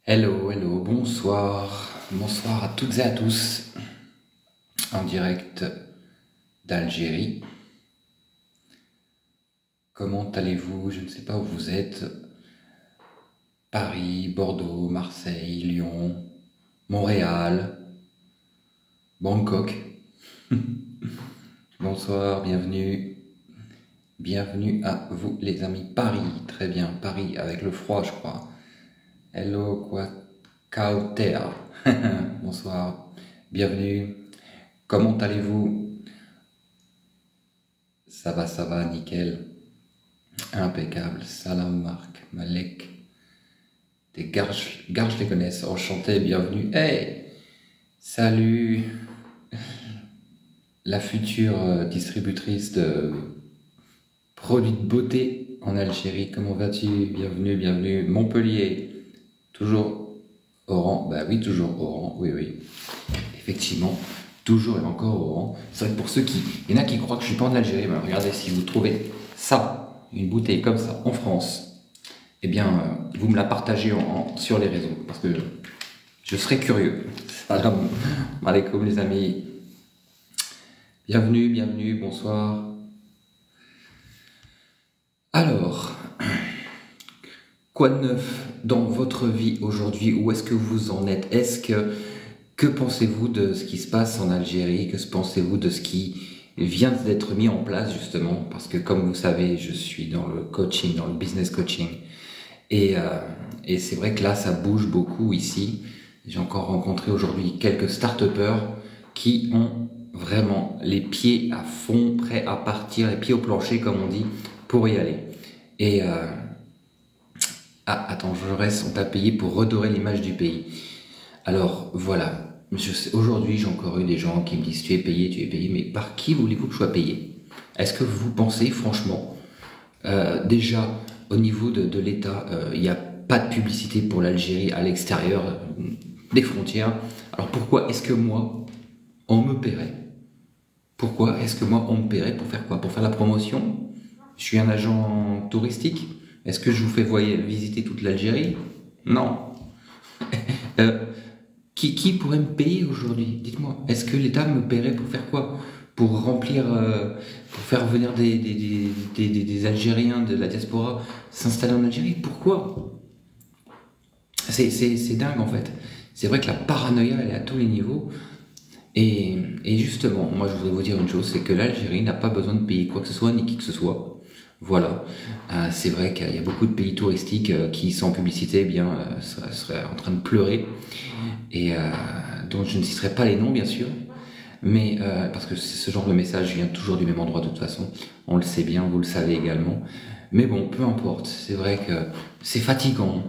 Hello, hello, bonsoir, bonsoir à toutes et à tous, en direct d'Algérie. Comment allez-vous? Je ne sais pas où vous êtes. Paris, Bordeaux, Marseille, Lyon, Montréal, Bangkok. Bonsoir, bienvenue. Bienvenue à vous les amis. Paris, très bien, Paris avec le froid je crois. Hello, quoi, Kautea. Bonsoir, bienvenue. Comment allez-vous? Ça va, nickel. Impeccable. Salam Marc, Malek. Des Garges, Garges les connaissent. Enchanté, bienvenue. Hey! Salut! La future distributrice de produits de beauté en Algérie. Comment vas-tu? Bienvenue, bienvenue. Montpellier. Toujours au rang. Bah oui, toujours au rang. Oui, oui. Effectivement. Toujours et encore au rang. C'est vrai que pour ceux qui... Il y en a qui croient que je suis pas en Algérie. Mais regardez, si vous trouvez ça, une bouteille comme ça, en France, eh bien, vous me la partagez sur les réseaux. Parce que je serais curieux. Salam alaikum les amis. Bienvenue, bienvenue, bonsoir. Alors, quoi de neuf dans votre vie aujourd'hui? Où est-ce que vous en êtes? Que pensez-vous de ce qui se passe en Algérie? Que pensez-vous de ce qui vient d'être mis en place justement? Parce que comme vous savez, je suis dans le coaching, dans le business coaching. Et c'est vrai que là, ça bouge beaucoup ici. J'ai encore rencontré aujourd'hui quelques start-upers qui ont vraiment les pieds à fond, prêts à partir, les pieds au plancher comme on dit, pour y aller. Et attends, Jaurès, on t'a payé pour redorer l'image du pays. Alors voilà, aujourd'hui j'ai encore eu des gens qui me disent tu es payé, mais par qui voulez-vous que je sois payé? Est-ce que vous pensez franchement, déjà au niveau de l'État, il n'y a pas de publicité pour l'Algérie à l'extérieur des frontières, alors pourquoi est-ce que moi on me paierait? Pourquoi est-ce que moi on me paierait pour faire quoi? Pour faire la promotion? Je suis un agent touristique? Est-ce que je vous fais visiter toute l'Algérie? Non. Qui pourrait me payer aujourd'hui? Dites-moi. Est-ce que l'État me paierait pour faire quoi? Pour remplir, pour faire venir des Algériens de la diaspora s'installer en Algérie? Pourquoi? C'est dingue en fait. C'est vrai que la paranoïa elle est à tous les niveaux. Et justement, moi je voudrais vous dire une chose, c'est que l'Algérie n'a pas besoin de payer quoi que ce soit, ni qui que ce soit. Voilà. C'est vrai qu'il y a beaucoup de pays touristiques qui, sans publicité, eh bien, seraient en train de pleurer. Et dont je ne citerai pas les noms, bien sûr. Mais parce que ce genre de message vient toujours du même endroit de toute façon. On le sait bien, vous le savez également. Mais bon, peu importe. C'est vrai que c'est fatigant.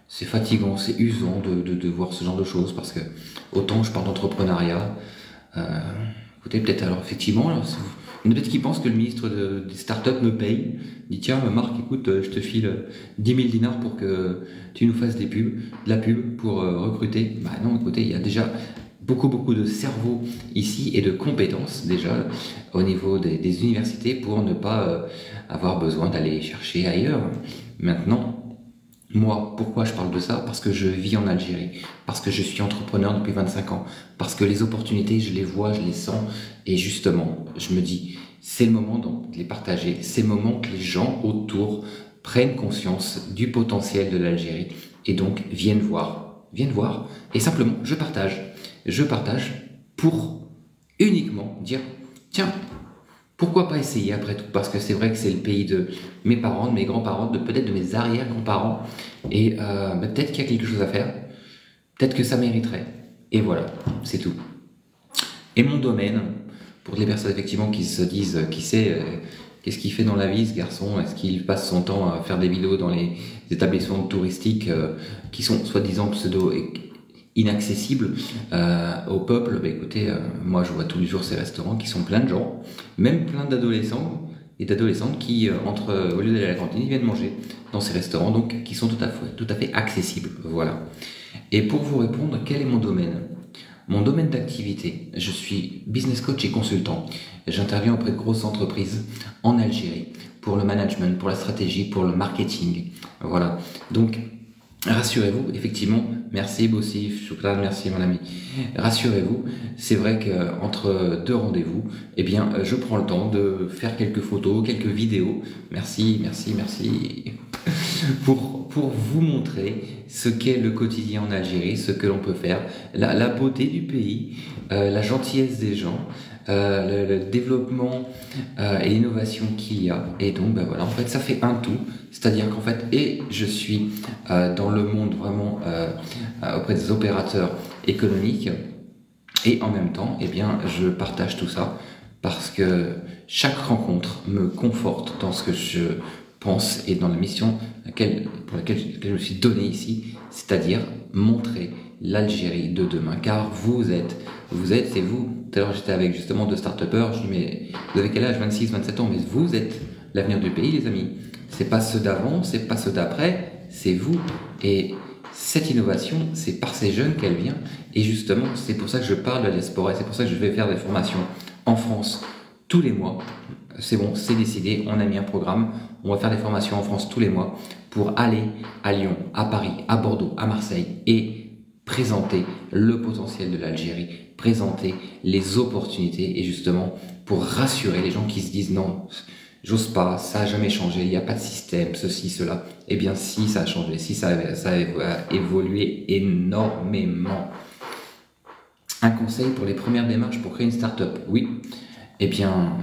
C'est fatigant, c'est usant de voir ce genre de choses parce que autant je parle d'entrepreneuriat, écoutez, peut-être alors effectivement, alors, il y en a peut-être qui pensent que le ministre des startups me paye, dit tiens Marc, écoute, je te file 10 000 dinars pour que tu nous fasses de la pub pour recruter. Bah non, écoutez, il y a déjà beaucoup de cerveau ici et de compétences déjà au niveau des universités pour ne pas avoir besoin d'aller chercher ailleurs. Maintenant, moi, pourquoi je parle de ça? Parce que je vis en Algérie, parce que je suis entrepreneur depuis 25 ans, parce que les opportunités, je les vois, je les sens, et justement, je me dis, c'est le moment de les partager, c'est le moment que les gens autour prennent conscience du potentiel de l'Algérie, et donc viennent voir, et simplement, je partage pour uniquement dire, tiens, pourquoi pas essayer après tout? Parce que c'est vrai que c'est le pays de mes parents, de mes grands-parents, peut-être de mes arrière-grands-parents. Et peut-être qu'il y a quelque chose à faire. Peut-être que ça mériterait. Et voilà, c'est tout. Et mon domaine, pour les personnes effectivement qui se disent, qui sait, qu'est-ce qu'il fait dans la vie ce garçon? Est-ce qu'il passe son temps à faire des vidéos dans les établissements touristiques qui sont soi-disant pseudo inaccessible au peuple? Bah écoutez, moi je vois tous les jours ces restaurants qui sont pleins de gens, même plein d'adolescents et d'adolescentes qui, au lieu d'aller à la cantine, ils viennent manger dans ces restaurants, donc qui sont tout à fait accessibles. Voilà. Et pour vous répondre, quel est mon domaine? Mon domaine d'activité, je suis business coach et consultant. J'interviens auprès de grosses entreprises en Algérie pour le management, pour la stratégie, pour le marketing. Voilà. Donc, Rassurez-vous, effectivement, merci Bossif, Choukran, merci mon ami. Rassurez-vous, c'est vrai qu'entre deux rendez-vous, eh bien, je prends le temps de faire quelques photos, quelques vidéos. Merci, merci, merci. Pour vous montrer ce qu'est le quotidien en Algérie, ce que l'on peut faire, la beauté du pays, la gentillesse des gens, le développement et l'innovation qu'il y a. Et donc, ben voilà, en fait, ça fait un tout. C'est-à-dire qu'en fait, et je suis dans le monde vraiment auprès des opérateurs économiques, et en même temps, eh bien, je partage tout ça parce que chaque rencontre me conforte dans ce que je pense et dans la mission pour laquelle je me suis donné ici, c'est-à-dire montrer l'Algérie de demain. Car c'est vous. Tout à l'heure, j'étais avec justement deux start-upers. Je dis, mais vous avez quel âge? 26, 27 ans, mais vous êtes l'avenir du pays, les amis. C'est pas ceux d'avant, c'est pas ceux d'après, c'est vous. Et cette innovation, c'est par ces jeunes qu'elle vient. Et justement, c'est pour ça que je parle de la diaspora et c'est pour ça que je vais faire des formations en France tous les mois. C'est bon, c'est décidé, on a mis un programme. On va faire des formations en France tous les mois pour aller à Lyon, à Paris, à Bordeaux, à Marseille et présenter le potentiel de l'Algérie, présenter les opportunités et justement pour rassurer les gens qui se disent non, j'ose pas, ça a jamais changé, il n'y a pas de système, ceci, cela. Eh bien si, ça a changé, si ça a évolué énormément. Un conseil pour les premières démarches pour créer une start-up, oui. Eh bien,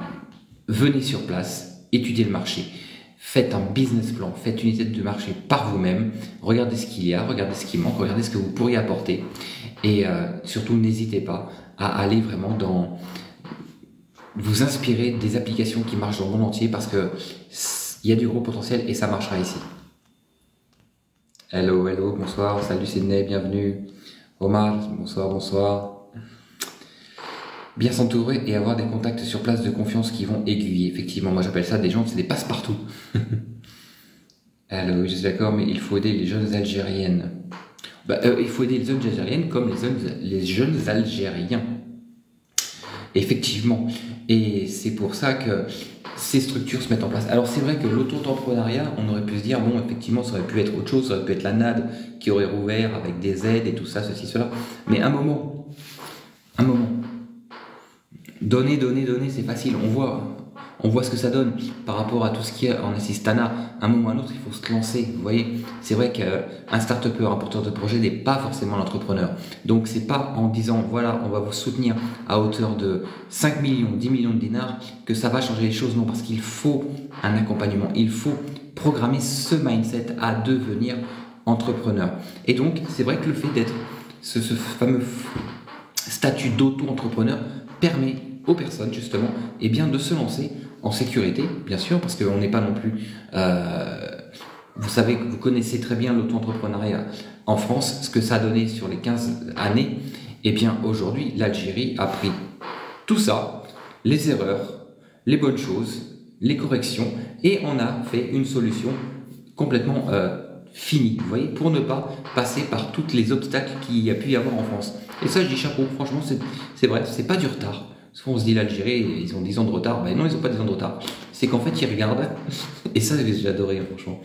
venez sur place, étudiez le marché. Faites un business plan, faites une étude de marché par vous-même, regardez ce qu'il y a, regardez ce qui manque, regardez ce que vous pourriez apporter et surtout n'hésitez pas à aller vraiment vous inspirer des applications qui marchent dans le monde entier parce que il y a du gros potentiel et ça marchera ici. Hello, hello, bonsoir, salut Sydney, bienvenue. Omar, bonsoir, bonsoir. Bien s'entourer et avoir des contacts sur place de confiance qui vont aiguiller. Effectivement, moi j'appelle ça des gens, c'est des passe-partout. Alors, je suis d'accord, mais il faut aider les jeunes Algériennes. Il faut aider les jeunes Algériennes comme les jeunes Algériens. Effectivement. Et c'est pour ça que ces structures se mettent en place. Alors c'est vrai que l'auto-entrepreneuriat, on aurait pu se dire, bon, effectivement, ça aurait pu être autre chose, ça aurait pu être la NAD qui aurait rouvert avec des aides et tout ça, ceci, cela. Mais un moment. Donner, c'est facile. On voit ce que ça donne par rapport à tout ce qui est en assistanat. À un moment ou à un autre, il faut se lancer. Vous voyez, c'est vrai qu'un start-upper, un porteur de projet n'est pas forcément l'entrepreneur. Donc, c'est pas en disant, voilà, on va vous soutenir à hauteur de 5 millions, 10 millions de dinars que ça va changer les choses. Non, parce qu'il faut un accompagnement. Il faut programmer ce mindset à devenir entrepreneur. Et donc, c'est vrai que le fait d'être ce fameux statut d'auto-entrepreneur permet aux personnes justement et bien de se lancer en sécurité, bien sûr, parce qu'on n'est pas non plus vous savez, vous connaissez très bien l'auto-entrepreneuriat en France, ce que ça a donné sur les 15 années. Et bien aujourd'hui, l'Algérie a pris tout ça, les erreurs, les bonnes choses, les corrections, et on a fait une solution complètement finie, vous voyez, pour ne pas passer par tous les obstacles qu'il y a pu y avoir en France. Et ça, je dis chapeau, franchement, c'est vrai, c'est pas du retard. Souvent on se dit l'Algérie, ils ont 10 ans de retard. Ben non, ils n'ont pas 10 ans de retard. C'est qu'en fait, ils regardent, et ça, j'ai adoré, franchement.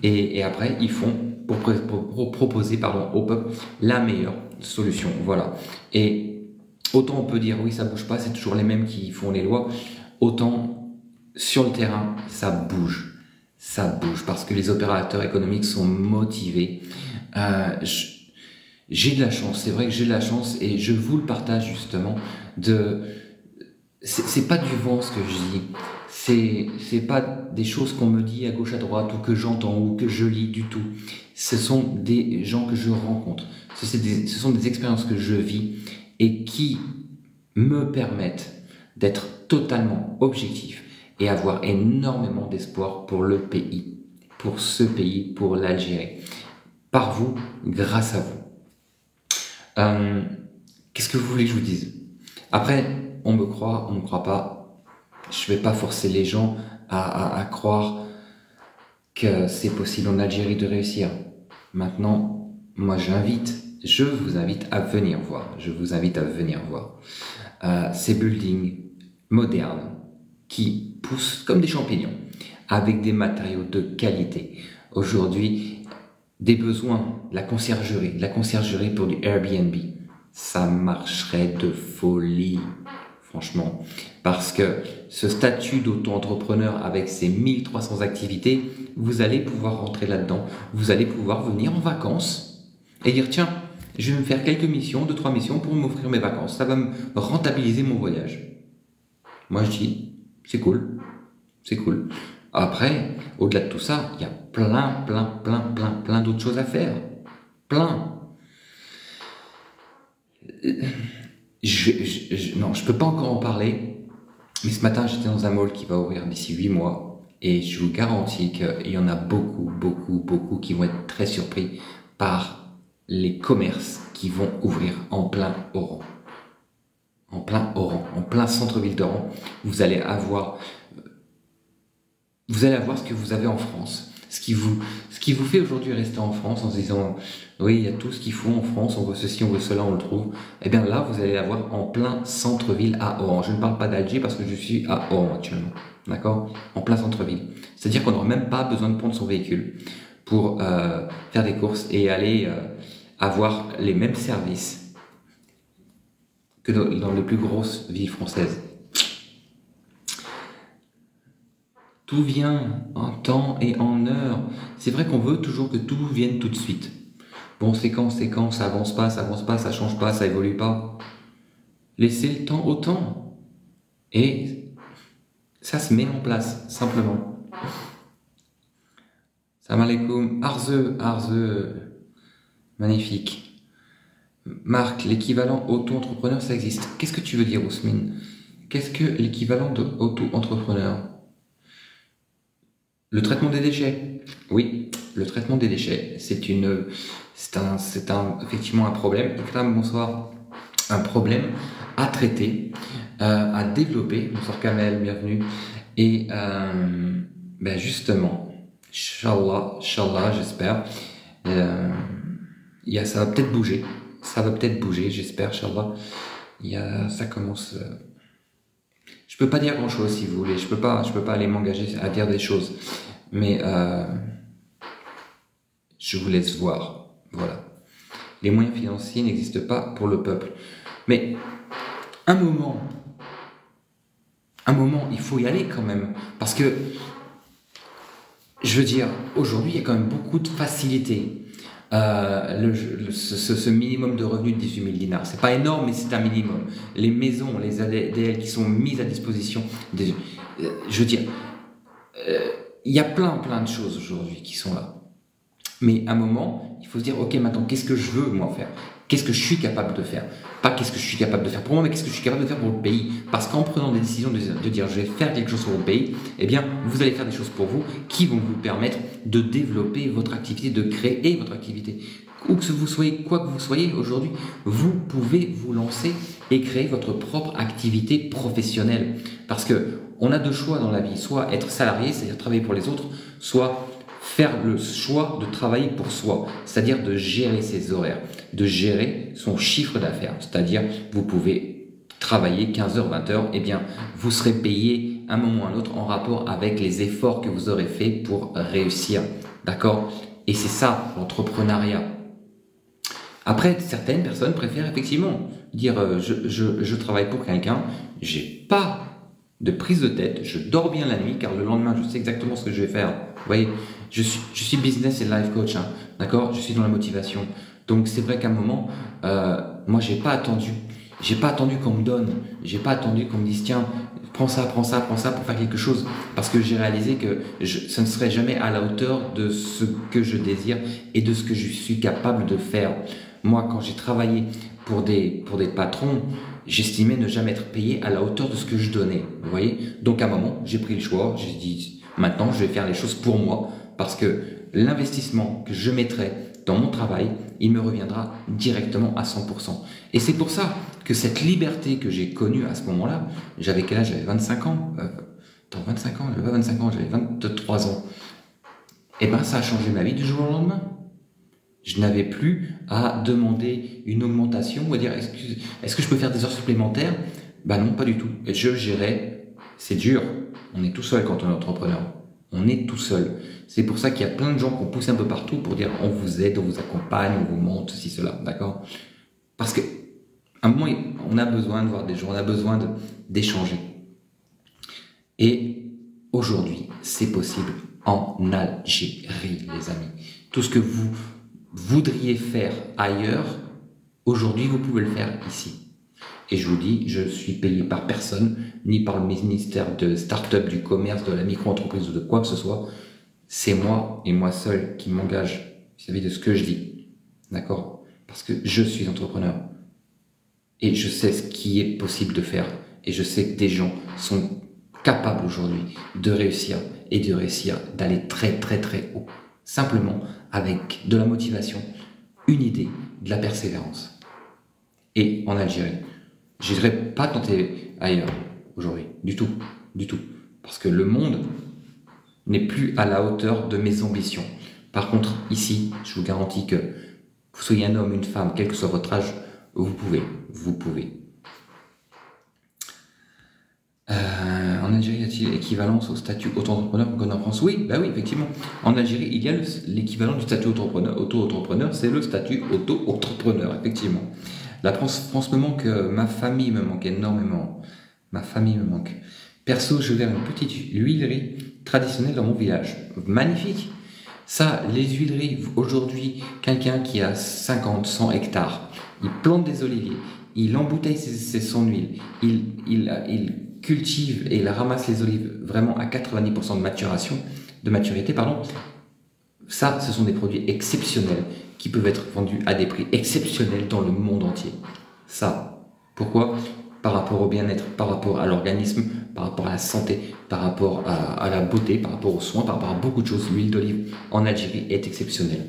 Et après, ils font pour proposer au peuple la meilleure solution. Voilà. Et autant on peut dire, oui, ça bouge pas, c'est toujours les mêmes qui font les lois. Autant, sur le terrain, ça bouge. Ça bouge parce que les opérateurs économiques sont motivés. J'ai de la chance, c'est vrai que j'ai de la chance et je vous le partage justement c'est pas du vent ce que je dis, c'est pas des choses qu'on me dit à gauche à droite ou que j'entends ou que je lis du tout. Ce sont des gens que je rencontre, ce sont des expériences que je vis et qui me permettent d'être totalement objectif et avoir énormément d'espoir pour le pays, pour ce pays, pour l'Algérie. Par vous, grâce à vous. Qu'est-ce que vous voulez que je vous dise? Après, on me croit, on ne me croit pas. Je ne vais pas forcer les gens à croire que c'est possible en Algérie de réussir. Maintenant, moi je vous invite à venir voir. Je vous invite à venir voir ces buildings modernes qui poussent comme des champignons avec des matériaux de qualité. Aujourd'hui, des besoins, de la conciergerie pour du Airbnb, ça marcherait de folie, franchement. Parce que ce statut d'auto-entrepreneur avec ses 1300 activités, vous allez pouvoir rentrer là-dedans. Vous allez pouvoir venir en vacances et dire, tiens, je vais me faire quelques missions, 2-3 missions pour m'offrir mes vacances. Ça va me rentabiliser mon voyage. Moi, je dis, c'est cool. C'est cool. Après, au-delà de tout ça, il y a plein d'autres choses à faire. Plein. Non, je peux pas encore en parler, mais ce matin, j'étais dans un mall qui va ouvrir d'ici 8 mois, et je vous garantis qu'il y en a beaucoup qui vont être très surpris par les commerces qui vont ouvrir en plein Oran. En plein centre-ville d'Oran, vous allez avoir ce que vous avez en France. Ce qui vous fait aujourd'hui rester en France en se disant oui, il y a tout ce qu'il faut en France, on veut ceci, on veut cela, on le trouve. Eh bien là, vous allez l'avoir en plein centre-ville à Oran. Je ne parle pas d'Alger parce que je suis à Oran actuellement. D'accord? En plein centre-ville. C'est-à-dire qu'on n'aura même pas besoin de prendre son véhicule pour faire des courses et aller avoir les mêmes services que dans les plus grosses villes françaises. Tout vient en temps et en heure. C'est vrai qu'on veut toujours que tout vienne tout de suite. Bon, c'est quand, ça avance pas, ça change pas, ça évolue pas. Laissez le temps au temps. Et ça se met en place, simplement. Salam alaikum. Arze. Magnifique. Marc, l'équivalent auto-entrepreneur, ça existe. Qu'est-ce que tu veux dire, Ousmine? Qu'est-ce que l'équivalent de auto-entrepreneur? Le traitement des déchets. Oui, le traitement des déchets, c'est effectivement un problème. Ikram, bonsoir. Un problème à traiter, à développer. Bonsoir Kamel, bienvenue. Et ben justement, Inch'Allah, j'espère. Ça va peut-être bouger. J'espère, Inch'Allah. Ça commence. Je peux pas dire grand chose si vous voulez, je peux pas aller m'engager à dire des choses, mais je vous laisse voir, voilà. Les moyens financiers n'existent pas pour le peuple, mais un moment, il faut y aller quand même, parce que, je veux dire, aujourd'hui il y a quand même beaucoup de facilité. Ce minimum de revenus de 18 000 dinars, c'est pas énorme, mais c'est un minimum. Les maisons, les ADL qui sont mises à disposition, je veux dire, il y a plein de choses aujourd'hui qui sont là. Mais à un moment, il faut se dire, ok, maintenant, qu'est-ce que je veux moi faire? Qu'est-ce que je suis capable de faire? Pas qu'est-ce que je suis capable de faire pour moi, mais qu'est-ce que je suis capable de faire pour le pays? Parce qu'en prenant des décisions de dire je vais faire quelque chose pour le pays, eh bien, vous allez faire des choses pour vous qui vont vous permettre de développer votre activité, de créer votre activité. Où que vous soyez, quoi que vous soyez aujourd'hui, vous pouvez vous lancer et créer votre propre activité professionnelle. Parce que on a deux choix dans la vie, soit être salarié, c'est-à-dire travailler pour les autres, soit faire le choix de travailler pour soi, c'est-à-dire de gérer ses horaires, de gérer son chiffre d'affaires, c'est-à-dire vous pouvez travailler 15h, 20h, eh bien vous serez payé à un moment ou à un autre en rapport avec les efforts que vous aurez fait pour réussir, d'accord? Et c'est ça l'entrepreneuriat. Après, certaines personnes préfèrent effectivement dire je travaille pour quelqu'un, j'ai pas de prise de tête, je dors bien la nuit car le lendemain je sais exactement ce que je vais faire. Vous voyez, je suis business et life coach, hein, d'accord? Je suis dans la motivation. Donc c'est vrai qu'à un moment, moi j'ai pas attendu qu'on me donne, j'ai pas attendu qu'on me dise tiens, prends ça pour faire quelque chose, parce que j'ai réalisé que ça ne serait jamais à la hauteur de ce que je désire et de ce que je suis capable de faire. Moi, quand j'ai travaillé pour des patrons, j'estimais ne jamais être payé à la hauteur de ce que je donnais. Vous voyez? Donc à un moment, j'ai pris le choix, j'ai dit maintenant je vais faire les choses pour moi, parce que l'investissement que je mettrai dans mon travail, il me reviendra directement à 100%. Et c'est pour ça que cette liberté que j'ai connue à ce moment-là, j'avais quel âge? J'avais 25 ans. 25 ans, j'avais pas 25 ans, j'avais 23 ans. Et ben ça a changé ma vie du jour au lendemain. Je n'avais plus à demander une augmentation ou à dire est-ce que je peux faire des heures supplémentaires? Ben non, pas du tout. Et je gérais, c'est dur. On est tout seul quand on est entrepreneur. On est tout seul. C'est pour ça qu'il y a plein de gens qu'on pousse un peu partout pour dire on vous aide, on vous accompagne, on vous montre, ceci, cela, d'accord? Parce que à un moment, on a besoin de voir des gens, on a besoin d'échanger. Et aujourd'hui, c'est possible en Algérie, les amis. Tout ce que vous voudriez faire ailleurs, aujourd'hui, vous pouvez le faire ici. Et je vous dis, je suis payé par personne, ni par le ministère de start-up, du commerce, de la micro-entreprise ou de quoi que ce soit. C'est moi et moi seul qui m'engage vis-à-vis de ce que je dis. D'accord? Parce que je suis entrepreneur. Et je sais ce qui est possible de faire. Et je sais que des gens sont capables aujourd'hui de réussir et de réussir d'aller très très très haut. Simplement avec de la motivation, une idée, de la persévérance. Et en Algérie, je n'irai pas tenter ailleurs aujourd'hui, du tout, du tout. Parce que le monde n'est plus à la hauteur de mes ambitions. Par contre, ici, je vous garantis que vous soyez un homme, une femme, quel que soit votre âge, vous pouvez, vous pouvez. En Algérie, y a-t-il équivalence au statut auto-entrepreneur qu'on en France? Oui, bah oui, effectivement. En Algérie, il y a l'équivalent du statut auto-entrepreneur, c'est le statut auto-entrepreneur, effectivement. La France me manque, ma famille me manque énormément. Ma famille me manque. Perso, je verrai une petite huilerie traditionnelle dans mon village. Magnifique. Ça, les huileries, aujourd'hui, quelqu'un qui a 50, 100 hectares, il plante des oliviers, il embouteille son huile, il cultive et il ramasse les olives vraiment à 90% de maturité, pardon. Ça, ce sont des produits exceptionnels qui peuvent être vendus à des prix exceptionnels dans le monde entier. Ça, pourquoi? Par rapport au bien-être, par rapport à l'organisme, par rapport à la santé, par rapport à la beauté, par rapport aux soins, par rapport à beaucoup de choses. L'huile d'olive en Algérie est exceptionnelle.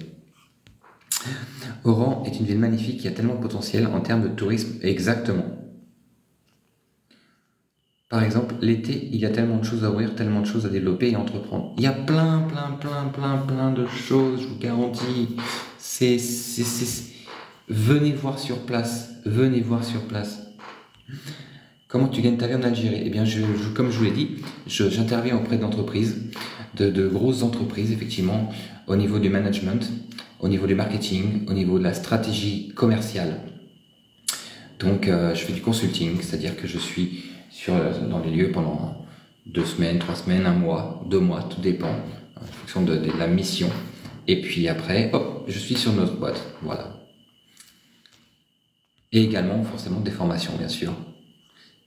Oran est une ville magnifique qui a tellement de potentiel en termes de tourisme. Exactement. Par exemple, l'été, il y a tellement de choses à ouvrir, tellement de choses à développer et à entreprendre. Il y a plein de choses, je vous garantis. Venez voir sur place. Venez voir sur place. Comment tu gagnes ta vie en Algérie? Eh bien, comme je vous l'ai dit, j'interviens auprès d'entreprises, de grosses entreprises, effectivement, au niveau du management, au niveau du marketing, au niveau de la stratégie commerciale. Donc, je fais du consulting, c'est-à-dire que je suis dans les lieux pendant 2 semaines, 3 semaines, 1 mois, 2 mois, tout dépend, en fonction de la mission. Et puis après, hop, je suis sur notre boîte, voilà. Et également, forcément, des formations, bien sûr.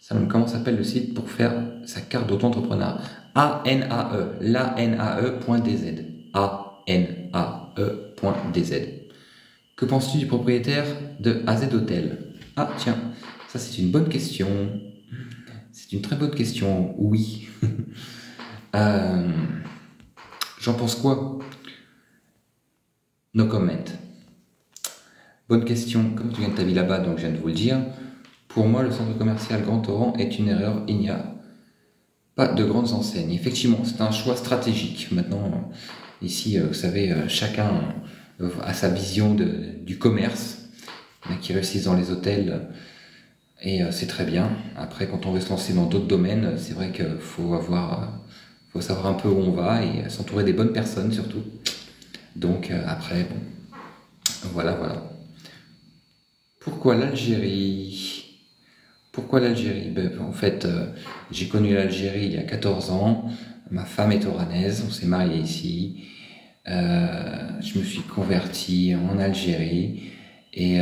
Salom, comment s'appelle le site pour faire sa carte d'auto-entrepreneur? ANAE, l'ANAE.dz. ANAE.dz. Que penses-tu du propriétaire de AZ Hotel? Ah, tiens, ça c'est une bonne question. C'est une très bonne question, oui. J'en pense quoi? No comment. Bonne question. Comment tu gagnes ta vie là-bas? Donc, je viens de vous le dire. Pour moi, le centre commercial Grand Oran est une erreur. Il n'y a pas de grandes enseignes. Effectivement, c'est un choix stratégique. Maintenant, ici, vous savez, chacun a sa vision du commerce. Il y en a qui réussissent dans les hôtels et c'est très bien. Après, quand on veut se lancer dans d'autres domaines, c'est vrai qu'il faut savoir un peu où on va et s'entourer des bonnes personnes surtout. Donc après, bon, voilà. Pourquoi l'Algérie? Pourquoi l'Algérie? En fait, j'ai connu l'Algérie il y a 14 ans. Ma femme est oranaise, on s'est mariés ici. Je me suis converti en Algérie. Et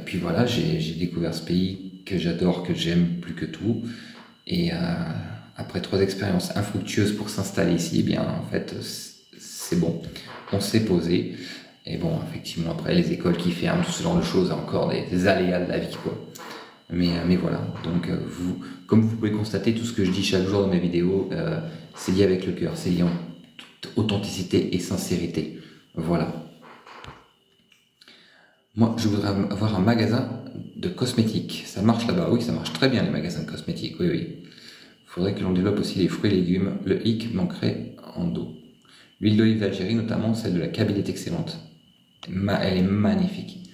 puis voilà, j'ai découvert ce pays que j'adore, que j'aime plus que tout. Et après 3 expériences infructueuses pour s'installer ici, eh bien en fait, c'est bon. On s'est posé. Et bon, effectivement, après les écoles qui ferment, tout ce genre de choses, encore des aléas de la vie, quoi. Mais voilà, donc comme vous pouvez constater, tout ce que je dis chaque jour dans mes vidéos, c'est lié avec le cœur, c'est lié en toute authenticité et sincérité. Voilà. Moi, je voudrais avoir un magasin de cosmétiques. Ça marche là-bas? Oui, ça marche très bien les magasins de cosmétiques, oui. Il faudrait que l'on développe aussi les fruits et légumes. Le hic manquerait en dos. L'huile d'olive d'Algérie, notamment, celle de la Kabylie, est excellente. Elle est magnifique.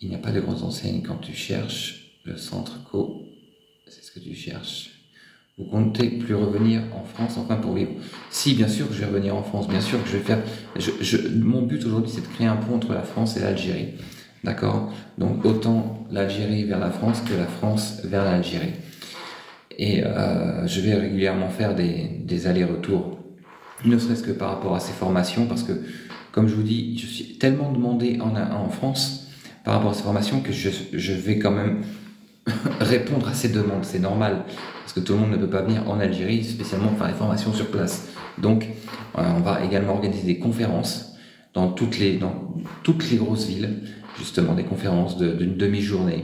Il n'y a pas de grandes enseignes quand tu cherches le centre co. C'est ce que tu cherches. Vous comptez plus revenir en France, enfin pour vivre? Si, bien sûr que je vais revenir en France, bien sûr que je vais faire... mon but aujourd'hui, c'est de créer un pont entre la France et l'Algérie. D'accord? Donc autant l'Algérie vers la France que la France vers l'Algérie. Et je vais régulièrement faire des allers-retours, ne serait-ce que par rapport à ces formations, parce que, comme je vous dis, je suis tellement demandé en France par rapport à ces formations que je vais quand même répondre à ces demandes, c'est normal, parce que tout le monde ne peut pas venir en Algérie, spécialement faire des formations sur place. Donc, on va également organiser des conférences dans toutes les grosses villes, justement des conférences d'une demi-journée,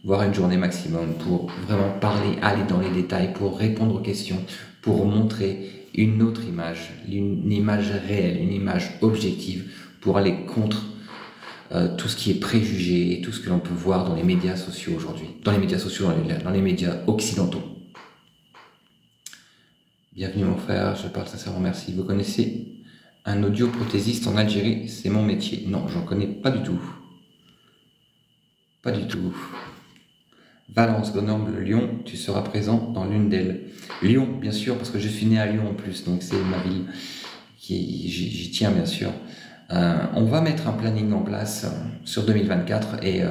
voire une journée maximum, pour vraiment parler, aller dans les détails, pour répondre aux questions, pour montrer une autre image, une image réelle, une image objective, pour aller contre tout ce qui est préjugé et tout ce que l'on peut voir dans les médias sociaux aujourd'hui, dans les médias sociaux, dans les médias occidentaux. Bienvenue mon frère, je parle sincèrement, merci. Vous connaissez un audioprothésiste en Algérie? C'est mon métier. Non, j'en connais pas du tout. Pas du tout. Valence, Grenoble, Lyon, tu seras présent dans l'une d'elles. Lyon, bien sûr, parce que je suis né à Lyon en plus, donc c'est ma ville j'y tiens bien sûr. On va mettre un planning en place sur 2024 et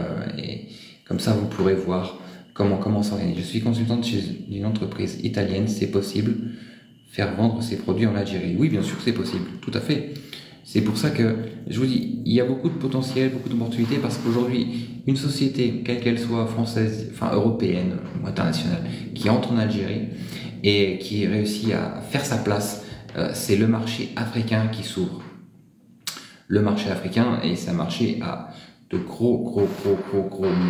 comme ça vous pourrez voir comment s'organiser. Je suis consultante chez une entreprise italienne, c'est possible faire vendre ses produits en Algérie? Oui, bien sûr que c'est possible, tout à fait. C'est pour ça que je vous dis, il y a beaucoup de potentiel, beaucoup d'opportunités, parce qu'aujourd'hui, une société, quelle qu'elle soit, française, enfin européenne ou internationale, qui entre en Algérie et qui réussit à faire sa place, c'est le marché africain qui s'ouvre. Le marché africain, et c'est un marché à de gros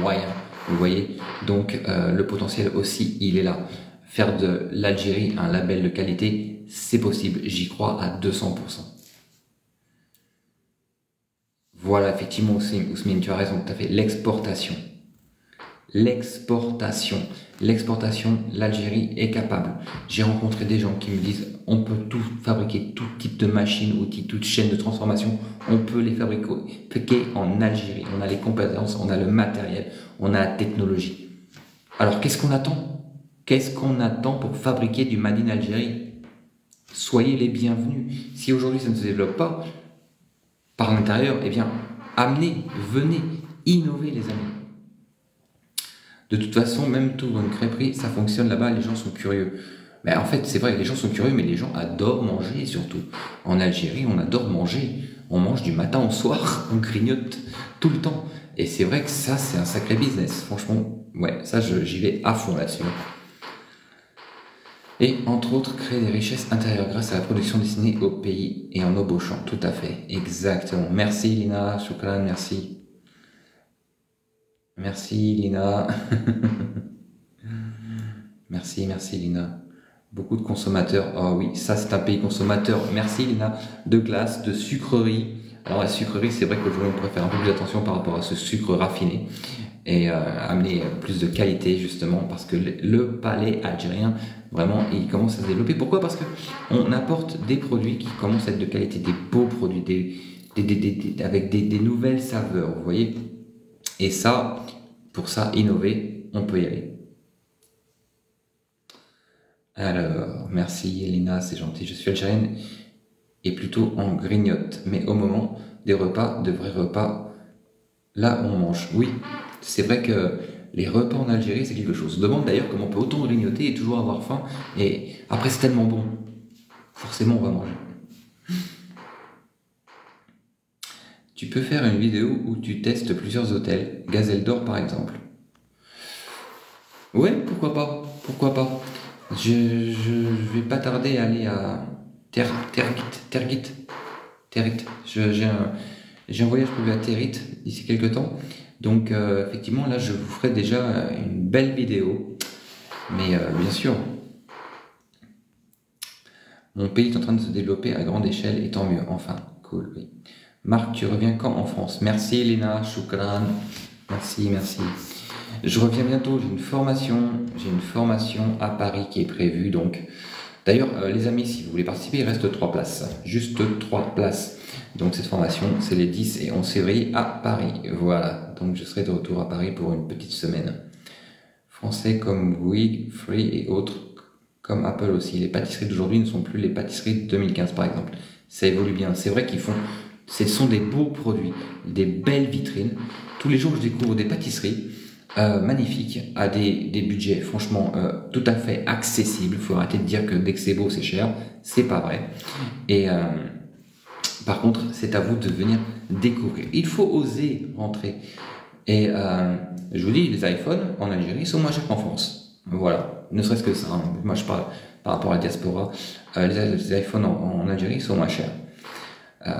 moyens, vous voyez. Donc le potentiel aussi, il est là. Faire de l'Algérie un label de qualité, c'est possible, j'y crois à 200%. Voilà, effectivement, Ousmane, tu as raison, tout à fait. L'exportation. L'exportation, l'Algérie est capable. J'ai rencontré des gens qui me disent on peut tout fabriquer, tout type de machine, outils, toute chaîne de transformation, on peut les fabriquer en Algérie. On a les compétences, on a le matériel, on a la technologie. Alors qu'est-ce qu'on attend? Qu'est-ce qu'on attend pour fabriquer du Made in Algérie? Soyez les bienvenus. Si aujourd'hui ça ne se développe pas par l'intérieur, eh bien, amenez, venez, innovez les amis. De toute façon, même tout dans une crêperie, ça fonctionne là-bas, les gens sont curieux. Mais en fait, c'est vrai que les gens sont curieux, mais les gens adorent manger surtout. En Algérie, on adore manger. On mange du matin au soir, on grignote tout le temps. Et c'est vrai que ça, c'est un sacré business. Franchement, ouais, ça, j'y vais à fond là-dessus. Et entre autres, créer des richesses intérieures grâce à la production destinée au pays et en embauchant. Tout à fait, exactement. Merci Lina, Choukran, merci. Merci Lina. merci Lina. Beaucoup de consommateurs. Oh oui, ça c'est un pays consommateur. Merci Lina. De glace, de sucreries. Alors la sucrerie, c'est vrai qu'aujourd'hui on pourrait faire un peu plus attention par rapport à ce sucre raffiné et amener plus de qualité justement parce que le palais algérien vraiment il commence à se développer. Pourquoi? Parce que on apporte des produits qui commencent à être de qualité, des beaux produits, avec des nouvelles saveurs, vous voyez. Et ça, pour ça, innover, on peut y aller. Alors, merci Elena, c'est gentil. Je suis algérienne et plutôt en grignote, mais au moment des repas, de vrais repas, là on mange. Oui, c'est vrai que les repas en Algérie, c'est quelque chose. On se demande d'ailleurs comment on peut autant grignoter et toujours avoir faim. Et après, c'est tellement bon. Forcément, on va manger. Tu peux faire une vidéo où tu testes plusieurs hôtels, Gazelle d'Or par exemple. Ouais, pourquoi pas. Pourquoi pas. Je vais pas tarder à aller à Tergit. J'ai un voyage prévu à Territ d'ici quelques temps. Donc effectivement là je vous ferai déjà une belle vidéo. Mais bien sûr, mon pays est en train de se développer à grande échelle et tant mieux. Enfin, cool, oui. Marc, tu reviens quand en France? Merci Lena, Choukran. Merci. Je reviens bientôt, j'ai une formation à Paris qui est prévue. Donc, d'ailleurs, les amis, si vous voulez participer, il reste 3 places. Juste 3 places. Donc cette formation, c'est les 10 et 11 février à Paris. Voilà, donc je serai de retour à Paris pour une petite semaine. Français comme We, Free et autres comme Apple aussi. Les pâtisseries d'aujourd'hui ne sont plus les pâtisseries de 2015 par exemple. Ça évolue bien. C'est vrai ce sont des beaux produits, des belles vitrines. Tous les jours je découvre des pâtisseries magnifiques à des budgets franchement tout à fait accessibles. Il faut arrêter de dire que dès que c'est beau c'est cher. C'est pas vrai. Et par contre, c'est à vous de venir découvrir. Il faut oser rentrer. Et je vous dis, les iPhones en Algérie sont moins chers qu'en France. Voilà, ne serait-ce que ça. Hein. Moi, je parle par rapport à la diaspora. Les iPhones en Algérie sont moins chers.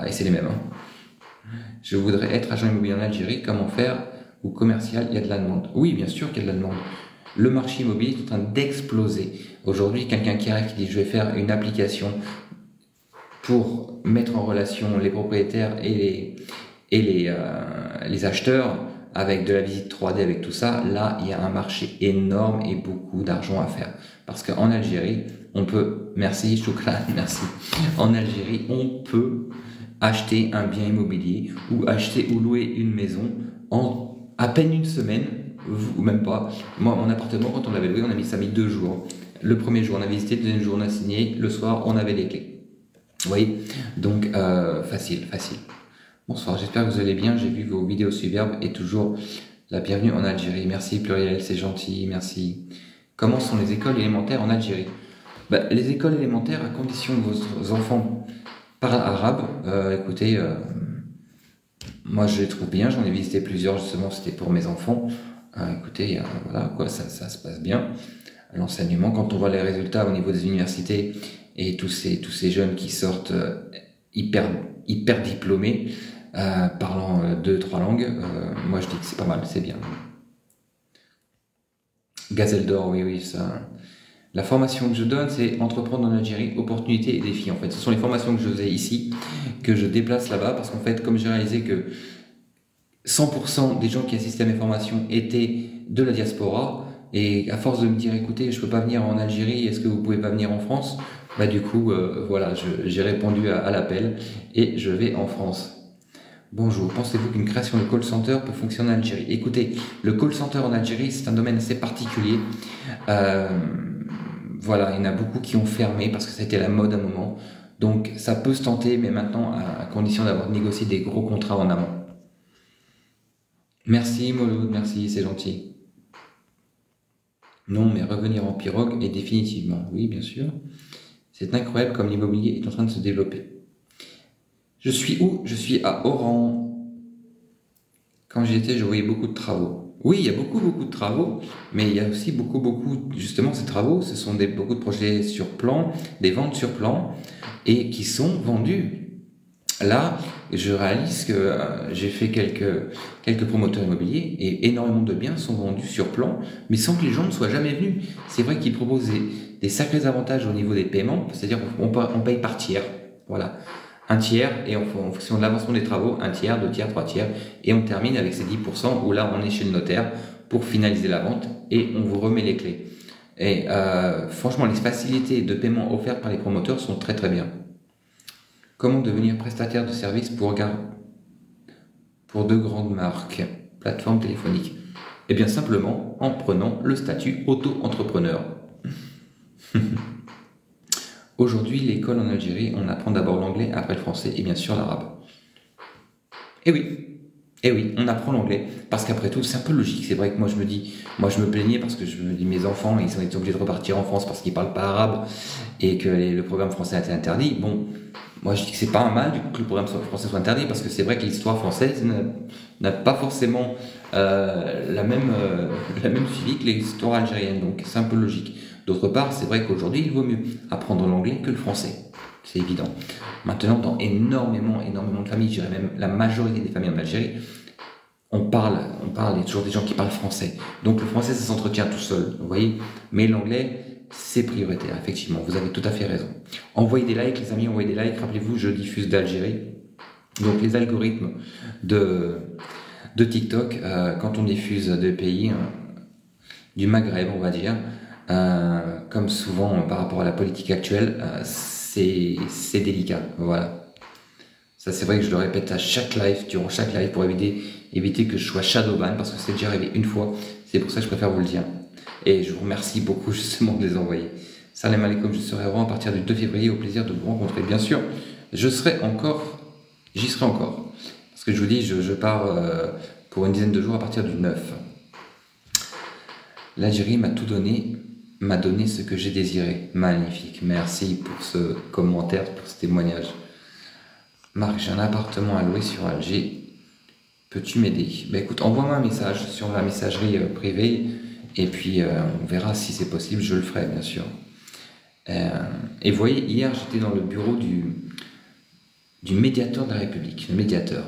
Et c'est les mêmes. Hein. Je voudrais être agent immobilier en Algérie. Comment faire? Ou commercial, il y a de la demande. Oui, bien sûr qu'il y a de la demande. Le marché immobilier est en train d'exploser. Aujourd'hui, quelqu'un qui arrive qui dit je vais faire une application pour mettre en relation les propriétaires et les acheteurs avec de la visite 3D, avec tout ça, là, il y a un marché énorme et beaucoup d'argent à faire. Parce qu'en Algérie, on peut, merci Choukran, merci, en Algérie, on peut acheter un bien immobilier ou acheter ou louer une maison en à peine une semaine, ou même pas. Moi, mon appartement, quand on l'avait loué, ça a mis 2 jours. Le premier jour, on a visité, le deuxième jour, on a signé, le soir, on avait les clés. Vous voyez? Donc, facile. Bonsoir, j'espère que vous allez bien. J'ai vu vos vidéos superbes et toujours la bienvenue en Algérie. Merci Pluriel, c'est gentil, merci. Comment sont les écoles élémentaires en Algérie? Les écoles élémentaires, à condition que vos enfants parlent arabe, écoutez, moi je les trouve bien, j'en ai visité plusieurs justement, c'était pour mes enfants. Écoutez, voilà, quoi, ça se passe bien. L'enseignement, quand on voit les résultats au niveau des universités et tous ces jeunes qui sortent hyper diplômés, parlant 2-3 langues, moi je dis que c'est pas mal, c'est bien. Gazelle d'or, oui, ça. La formation que je donne, c'est entreprendre en Algérie, opportunités et défis. En fait, ce sont les formations que je faisais ici, que je déplace là-bas, parce qu'en fait, comme j'ai réalisé que 100% des gens qui assistaient à mes formations étaient de la diaspora, et à force de me dire, écoutez, je peux pas venir en Algérie, est-ce que vous pouvez pas venir en France? Du coup, voilà, j'ai répondu à l'appel et je vais en France. Bonjour, pensez-vous qu'une création de call center peut fonctionner en Algérie? Écoutez, le call center en Algérie, c'est un domaine assez particulier. Voilà, il y en a beaucoup qui ont fermé parce que c'était la mode à un moment. Donc, ça peut se tenter, mais maintenant, à condition d'avoir négocié des gros contrats en amont. Merci Moloud, merci, c'est gentil. Non, mais revenir en pirogue est définitivement, oui, bien sûr. C'est incroyable comme l'immobilier est en train de se développer. Je suis où? Je suis à Oran. Quand j'y étais, je voyais beaucoup de travaux. Oui, il y a beaucoup de travaux, mais il y a aussi beaucoup, justement, ces travaux, ce sont beaucoup de projets sur plan, des ventes sur plan, et qui sont vendus. Là, je réalise que j'ai fait quelques promoteurs immobiliers et énormément de biens sont vendus sur plan, mais sans que les gens ne soient jamais venus. C'est vrai qu'ils proposent des sacrés avantages au niveau des paiements, c'est-à-dire qu'on paye par tiers. Voilà. Un tiers, et en fonction de l'avancement des travaux, 1 tiers, 2 tiers, 3 tiers, et on termine avec ces 10% où là on est chez le notaire pour finaliser la vente et on vous remet les clés. Et franchement, les facilités de paiement offertes par les promoteurs sont très bien. Comment devenir prestataire de services pour de grandes marques, plateformes téléphoniques? Eh bien simplement en prenant le statut auto-entrepreneur. Aujourd'hui, l'école en Algérie, on apprend d'abord l'anglais, après le français et bien sûr l'arabe. Eh oui, on apprend l'anglais, parce qu'après tout, c'est un peu logique. C'est vrai que moi je me plaignais parce que je me dis mes enfants, ils ont été obligés de repartir en France parce qu'ils parlent pas arabe et que le programme français a été interdit. Bon, moi je dis que c'est pas un mal du coup que le programme français soit interdit, parce que c'est vrai que l'histoire française n'a pas forcément la même suivi que l'histoire algérienne, donc c'est un peu logique. D'autre part, c'est vrai qu'aujourd'hui, il vaut mieux apprendre l'anglais que le français. C'est évident. Maintenant, dans énormément de familles, je dirais même la majorité des familles en Algérie, il y a toujours des gens qui parlent français. Donc le français, ça s'entretient tout seul, vous voyez. Mais l'anglais, c'est prioritaire, effectivement. Vous avez tout à fait raison. Envoyez des likes, les amis, envoyez des likes. Rappelez-vous, je diffuse d'Algérie. Donc les algorithmes de TikTok, quand on diffuse de pays du Maghreb, on va dire, comme souvent par rapport à la politique actuelle, c'est délicat, voilà. Ça, c'est vrai que je le répète à chaque live, durant chaque live, pour éviter que je sois shadowban, parce que c'est déjà arrivé une fois. C'est pour ça que je préfère vous le dire. Et je vous remercie beaucoup justement de les envoyer. Salam alaikum, je serai à Rouen à partir du 2 février, au plaisir de vous rencontrer. Bien sûr, j'y serai encore. Parce que je vous dis, je pars pour une dizaine de jours à partir du 9. L'Algérie m'a tout donné, m'a donné ce que j'ai désiré. Magnifique, merci pour ce commentaire, pour ce témoignage. Marc, j'ai un appartement à louer sur Alger. Peux-tu m'aider? Ben écoute, envoie-moi un message sur la messagerie privée et puis on verra si c'est possible, je le ferai bien sûr. Et vous voyez, hier j'étais dans le bureau du médiateur de la République, le médiateur.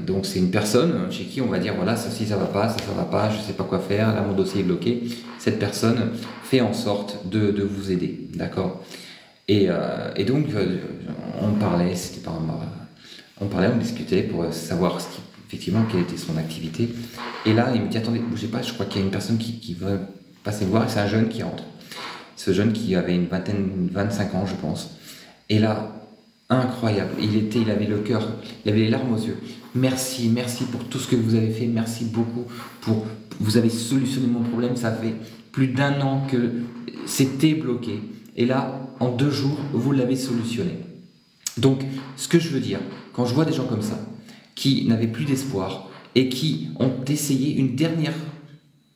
Donc c'est une personne chez qui on va dire voilà, ça va pas, ça va pas, je sais pas quoi faire, là mon dossier est bloqué. Cette personne fait en sorte de vous aider, d'accord? Et donc on parlait, on discutait pour savoir effectivement quelle était son activité. Et là il me dit attendez, bougez pas, je crois qu'il y a une personne qui veut passer voir et c'est un jeune qui rentre. Ce jeune qui avait une vingtaine, 25 ans je pense. Et là, incroyable, il avait le cœur, il avait les larmes aux yeux. Merci pour tout ce que vous avez fait, merci beaucoup vous avez solutionné mon problème, ça fait plus d'1 an que c'était bloqué. Et là, en 2 jours, vous l'avez solutionné. Donc, ce que je veux dire, quand je vois des gens comme ça, qui n'avaient plus d'espoir et qui ont essayé une dernière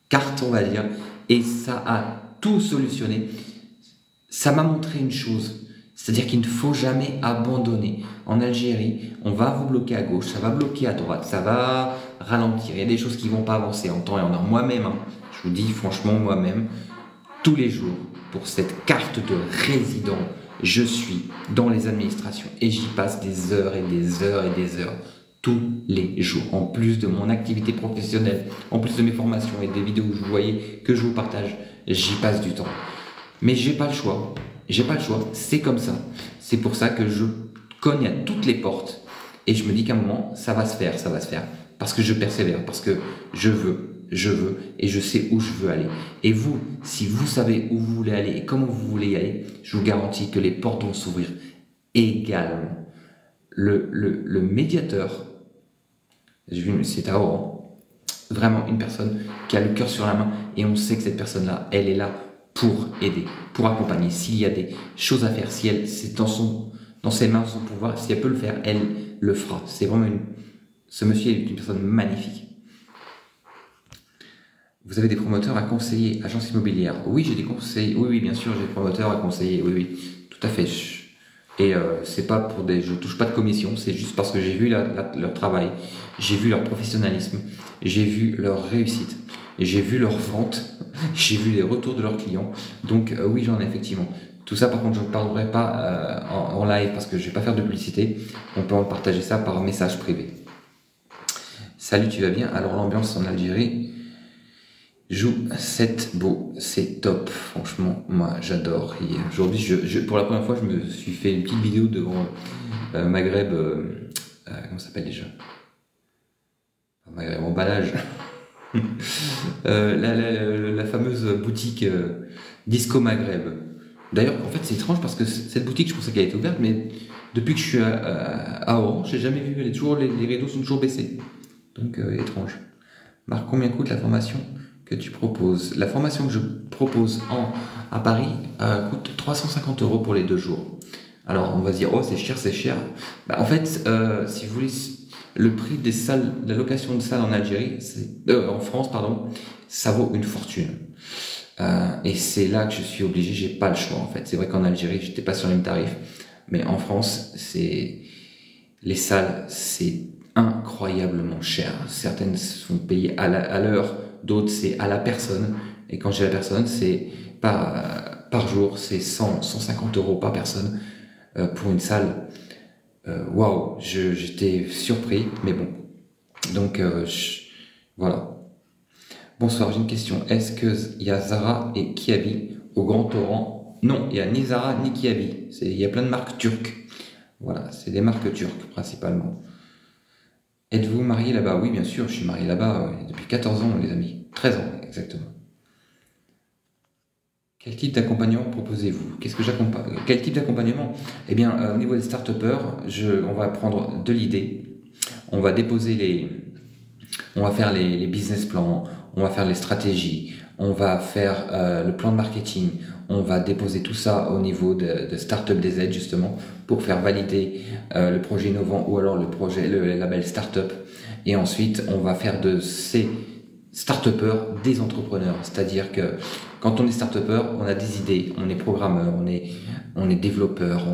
carte, on va dire, et ça a tout solutionné, ça m'a montré une chose. C'est-à-dire qu'il ne faut jamais abandonner. En Algérie, on va vous bloquer à gauche, ça va bloquer à droite, ça va ralentir. Il y a des choses qui ne vont pas avancer en temps et en heure. Moi-même, je vous dis franchement, moi-même, tous les jours, pour cette carte de résident, je suis dans les administrations et j'y passe des heures et des heures et des heures. Tous les jours, en plus de mon activité professionnelle, en plus de mes formations et des vidéos que vous voyez, que je vous partage, j'y passe du temps. Mais j'ai pas le choix. J'ai pas le choix, c'est comme ça. C'est pour ça que je cogne à toutes les portes et je me dis qu'à un moment, ça va se faire. Parce que je persévère, parce que je veux et je sais où je veux aller. Et vous, si vous savez où vous voulez aller et comment vous voulez y aller, je vous garantis que les portes vont s'ouvrir également. Le médiateur, j'ai vu, c'est à Oran, vraiment une personne qui a le cœur sur la main et on sait que cette personne-là, elle est là pour aider, pour accompagner. S'il y a des choses à faire, si c'est dans ses mains, son pouvoir, si elle peut le faire, elle le fera. C'est vraiment ce monsieur est une personne magnifique. Vous avez des promoteurs à conseiller, agence immobilière? Oui, j'ai des conseils. Oui, bien sûr, j'ai des promoteurs à conseiller. Oui, tout à fait. Et c'est pas pour je touche pas de commission, c'est juste parce que j'ai vu leur travail, j'ai vu leur professionnalisme, j'ai vu leur réussite. J'ai vu leurs ventes, j'ai vu les retours de leurs clients. Donc oui, j'en ai effectivement. Tout ça, par contre, je ne parlerai pas en live parce que je ne vais pas faire de publicité. On peut en partager ça par message privé. Salut, tu vas bien? Alors l'ambiance en Algérie joue 7 beau, c'est top. Franchement, moi j'adore. Aujourd'hui, pour la première fois, je me suis fait une petite vidéo devant Maghreb. Comment ça s'appelle déjà? Maghreb emballage. La fameuse boutique Disco Maghreb. D'ailleurs, en fait, c'est étrange parce que cette boutique, je pensais qu'elle était ouverte, mais depuis que je suis à Oran, je n'ai jamais vu. Les rideaux sont toujours baissés. Donc, étrange. Marc, combien coûte la formation que tu proposes? La formation que je propose à Paris coûte 350 € pour les 2 jours. Alors, on va se dire, oh, c'est cher. Bah, en fait, si vous voulez... Le prix des salles, la location de salles en Algérie, en France, pardon, ça vaut une fortune. Et c'est là que je suis obligé, j'ai pas le choix en fait. C'est vrai qu'en Algérie, j'étais pas sur les mêmes tarifs, mais en France, les salles, c'est incroyablement cher. Certaines sont payées à l'heure, d'autres c'est à la personne. Et quand j'ai la personne, c'est par jour, c'est 150 € par personne pour une salle. Waouh, j'étais surpris, mais bon. Donc, voilà. Bonsoir, j'ai une question. Est-ce qu'il y a Zara et Kiabi au Grand Oran? Non, il n'y a ni Zara ni Kiabi. Il y a plein de marques turques. Voilà, c'est des marques turques principalement. Êtes-vous marié là-bas? Oui, bien sûr, je suis marié là-bas depuis 14 ans, les amis. 13 ans, exactement. Quel type d'accompagnement proposez-vous? Quel type d'accompagnement? Eh bien, au niveau des start-upers, on va prendre de l'idée, on va déposer on va faire les business plans, on va faire les stratégies, on va faire le plan de marketing, on va déposer tout ça au niveau de Startup DZ justement pour faire valider le projet innovant ou alors le label Startup. Et ensuite, on va faire de ces start-upers des entrepreneurs. C'est-à-dire que quand on est start-upper, on a des idées, on est programmeur, on est développeur,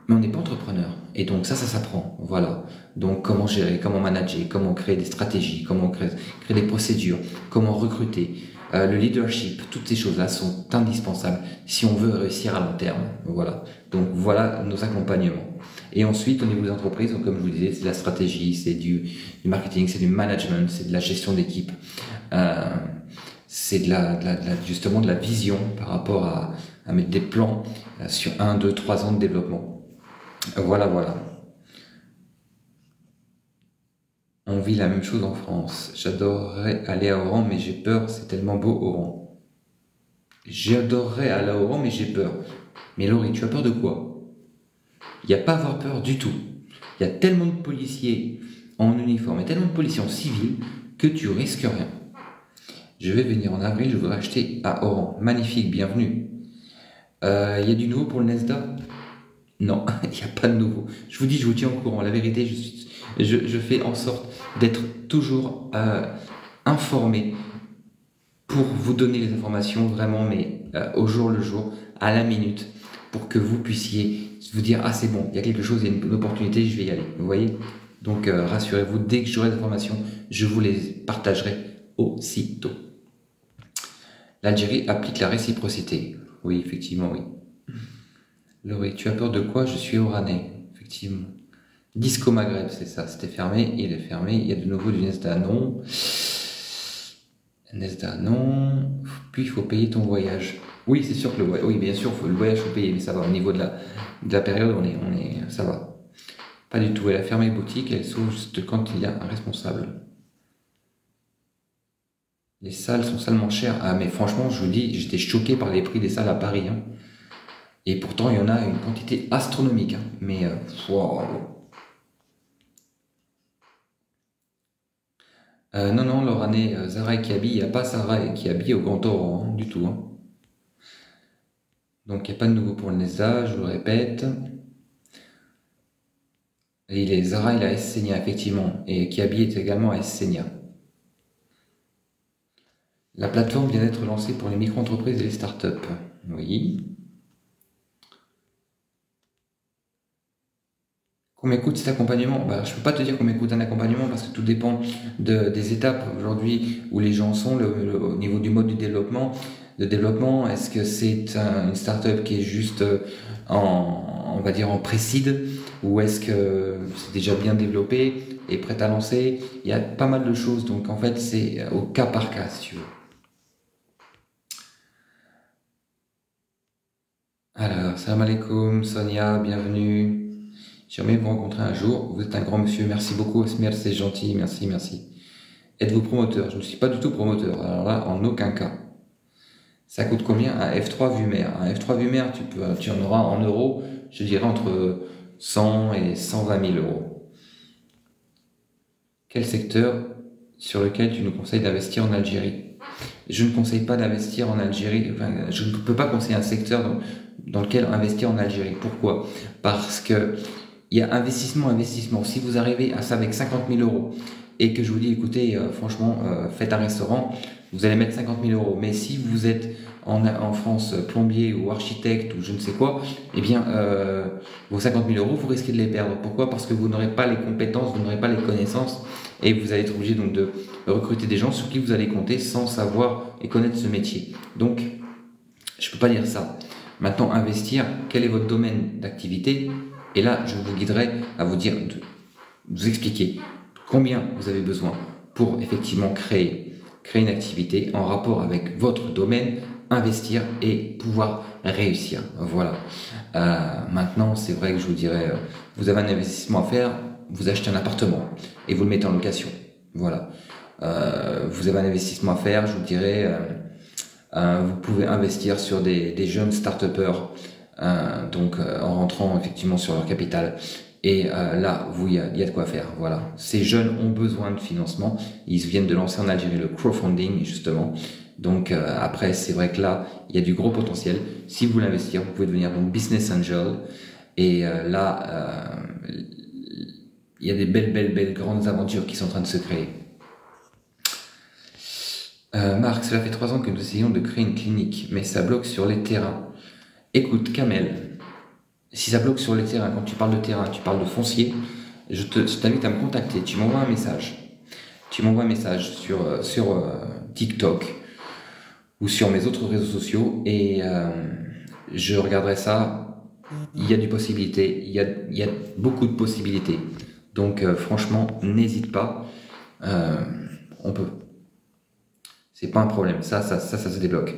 mais on n'est pas entrepreneur. Et donc ça s'apprend. Voilà. Donc comment gérer, comment manager, comment créer des stratégies, comment créer des procédures, comment recruter. Le leadership, toutes ces choses-là sont indispensables si on veut réussir à long terme. Voilà. Donc voilà nos accompagnements. Et ensuite, au niveau des entreprises, donc, comme je vous disais, c'est de la stratégie, c'est du marketing, c'est du management, c'est de la gestion d'équipe. C'est justement de la vision par rapport à mettre des plans sur 1, 2, 3 ans de développement. Voilà. On vit la même chose en France. J'adorerais aller à Oran, mais j'ai peur, c'est tellement beau Oran. J'adorerais aller à Oran, mais j'ai peur. Mais Laurie, tu as peur de quoi? Il n'y a pas à avoir peur du tout. Il y a tellement de policiers en uniforme et tellement de policiers en civil que tu risques rien. Je vais venir en avril, je voudrais acheter à Oran. Magnifique, bienvenue. Il y a du nouveau pour le Nesda? Non, il n'y a pas de nouveau. Je vous dis, je vous tiens au courant. La vérité, je fais en sorte d'être toujours informé pour vous donner les informations vraiment, mais au jour le jour, à la minute, pour que vous puissiez vous dire « Ah, c'est bon, il y a quelque chose, il y a une opportunité, je vais y aller. » Vous voyez? Donc, rassurez-vous, dès que j'aurai des informations, je vous les partagerai aussitôt. L'Algérie applique la réciprocité. Oui, effectivement, oui. Laurie, tu as peur de quoi? Je suis oranais. Effectivement. Disco Maghreb, c'est ça. C'était fermé, il est fermé. Il y a de nouveau du Nesda, non. Nesda, non. Puis, il faut payer ton voyage. Oui, c'est sûr que oui, bien sûr, le voyage, faut payer, mais ça va. Au niveau de la période, ça va. Pas du tout. Elle a fermé les boutiques, elle s'ouvre juste quand il y a un responsable. Les salles sont salement chères. Ah, mais franchement, je vous dis, j'étais choqué par les prix des salles à Paris. Hein. Et pourtant, il y en a une quantité astronomique. Hein. Mais, wow. Non, Loranais, Zara et Kiabi, il n'y a pas Zara et Kiabi au Grand Oran, hein, du tout. Hein. Donc, il n'y a pas de nouveau pour le Nesda, je vous le répète. Et Zara, il a S Senia, effectivement. Et Kiabi est également à S Senia. La plateforme vient d'être lancée pour les micro-entreprises et les startups. Oui. Combien coûte cet accompagnement? Je ne peux pas te dire combien coûte un accompagnement parce que tout dépend des étapes aujourd'hui où les gens sont, au niveau du mode du développement. Est-ce que c'est une startup qui est juste on va dire en pré-seed, ou est-ce que c'est déjà bien développé et prêt à lancer? Il y a pas mal de choses, donc en fait c'est au cas par cas si tu veux. Alors, salam alaikum, Sonia, bienvenue. J'aimerais vous rencontrer un jour. Vous êtes un grand monsieur. Merci beaucoup, Esmer, c'est gentil. Merci. Êtes-vous promoteur? Je ne suis pas du tout promoteur. Alors là, en aucun cas. Ça coûte combien un F3 vue mer? Un F3 vue mer, tu en auras en euros, je dirais entre 100 et 120 000 euros. Quel secteur sur lequel tu nous conseilles d'investir en Algérie? Je ne conseille pas d'investir en Algérie. Enfin, je ne peux pas conseiller un secteur dans lequel investir en Algérie. Pourquoi? Parce que il y a investissement. Si vous arrivez à ça avec 50 000 euros et que je vous dis, écoutez, franchement, faites un restaurant, vous allez mettre 50 000 euros. Mais si vous êtes en France plombier ou architecte ou je ne sais quoi, eh bien, vos 50 000 euros, vous risquez de les perdre. Pourquoi? Parce que vous n'aurez pas les compétences, vous n'aurez pas les connaissances et vous allez être obligé donc de recruter des gens sur qui vous allez compter sans savoir et connaître ce métier. Donc, je ne peux pas dire ça. Maintenant, investir, quel est votre domaine d'activité? Et là, je vous guiderai à vous dire, vous expliquer combien vous avez besoin pour effectivement créer une activité en rapport avec votre domaine, investir et pouvoir réussir. Voilà. Maintenant, c'est vrai que je vous dirais, vous avez un investissement à faire, vous achetez un appartement et vous le mettez en location. Voilà. Vous avez un investissement à faire, je vous dirais, vous pouvez investir sur des jeunes start-upers, donc en rentrant effectivement sur leur capital. Et là, il y a de quoi faire. Voilà. Ces jeunes ont besoin de financement. Ils viennent de lancer en Algérie le crowdfunding, justement. Donc après, c'est vrai que là, il y a du gros potentiel. Si vous voulez investir, vous pouvez devenir donc business angel. Et là, il y a des belles grandes aventures qui sont en train de se créer. Marc, cela fait 3 ans que nous essayons de créer une clinique, mais ça bloque sur les terrains. Écoute, Kamel, si ça bloque sur les terrains, quand tu parles de terrain, tu parles de foncier, je t'invite à me contacter. Tu m'envoies un message. Tu m'envoies un message sur TikTok ou sur mes autres réseaux sociaux et je regarderai ça. Il y a des possibilités, il y a beaucoup de possibilités. Donc franchement, n'hésite pas. On peut. C'est pas un problème. Ça se débloque.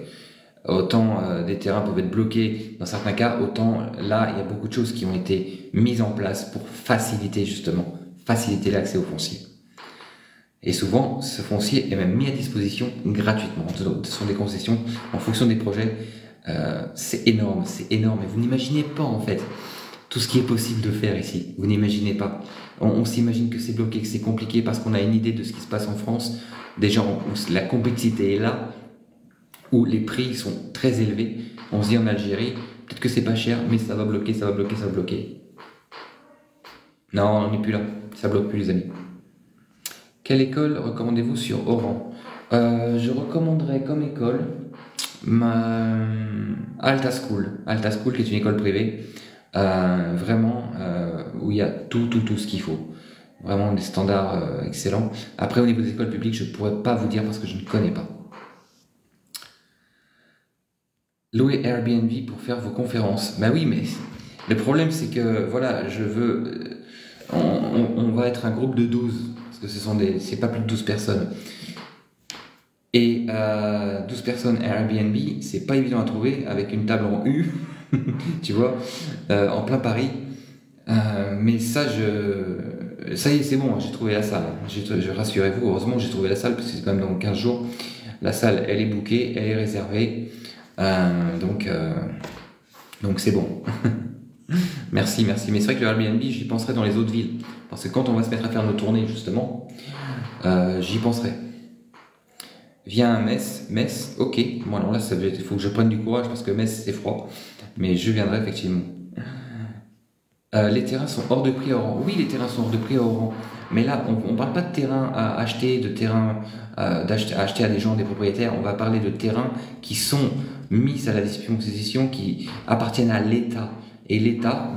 Autant des terrains peuvent être bloqués dans certains cas, autant là, il y a beaucoup de choses qui ont été mises en place pour faciliter l'accès au foncier. Et souvent, ce foncier est même mis à disposition gratuitement. Ce sont des concessions en fonction des projets. C'est énorme. Et vous n'imaginez pas en fait tout ce qui est possible de faire ici. Vous n'imaginez pas. On s'imagine que c'est bloqué, que c'est compliqué parce qu'on a une idée de ce qui se passe en France. Déjà où la complexité est là, où les prix sont très élevés. On se dit en Algérie, peut-être que c'est pas cher, mais ça va bloquer. Non, on n'est plus là. Ça bloque plus, les amis. Quelle école recommandez-vous sur Oran? Je recommanderais comme école Alta School. Alta School, qui est une école privée, vraiment où il y a tout ce qu'il faut. Vraiment des standards excellents. Après, au niveau des écoles publiques, je ne pourrais pas vous dire parce que je ne connais pas. Louer Airbnb pour faire vos conférences. Bah oui, mais le problème, c'est que voilà, je veux. On va être un groupe de 12, parce que c'est pas plus de 12 personnes. Et 12 personnes Airbnb, c'est pas évident à trouver avec une table en U, tu vois, en plein Paris. Mais ça y est, c'est bon, j'ai trouvé la salle. Rassurez-vous, heureusement, j'ai trouvé la salle parce que c'est quand même dans 15 jours. La salle, elle est bookée, elle est réservée. Donc c'est bon. Merci. Mais c'est vrai que le Airbnb, j'y penserai dans les autres villes. Parce que quand on va se mettre à faire nos tournées, justement, j'y penserai. Viens à Metz, ok. Bon, alors là, il faut que je prenne du courage parce que Metz, c'est froid. Mais je viendrai effectivement. Les terrains sont hors de prix à Oran. Oui, les terrains sont hors de prix à Oran. Mais là, on ne parle pas de terrain à acheter, d'acheter à des gens, des propriétaires. On va parler de terrains qui sont mis à la disposition, qui appartiennent à l'État. Et l'État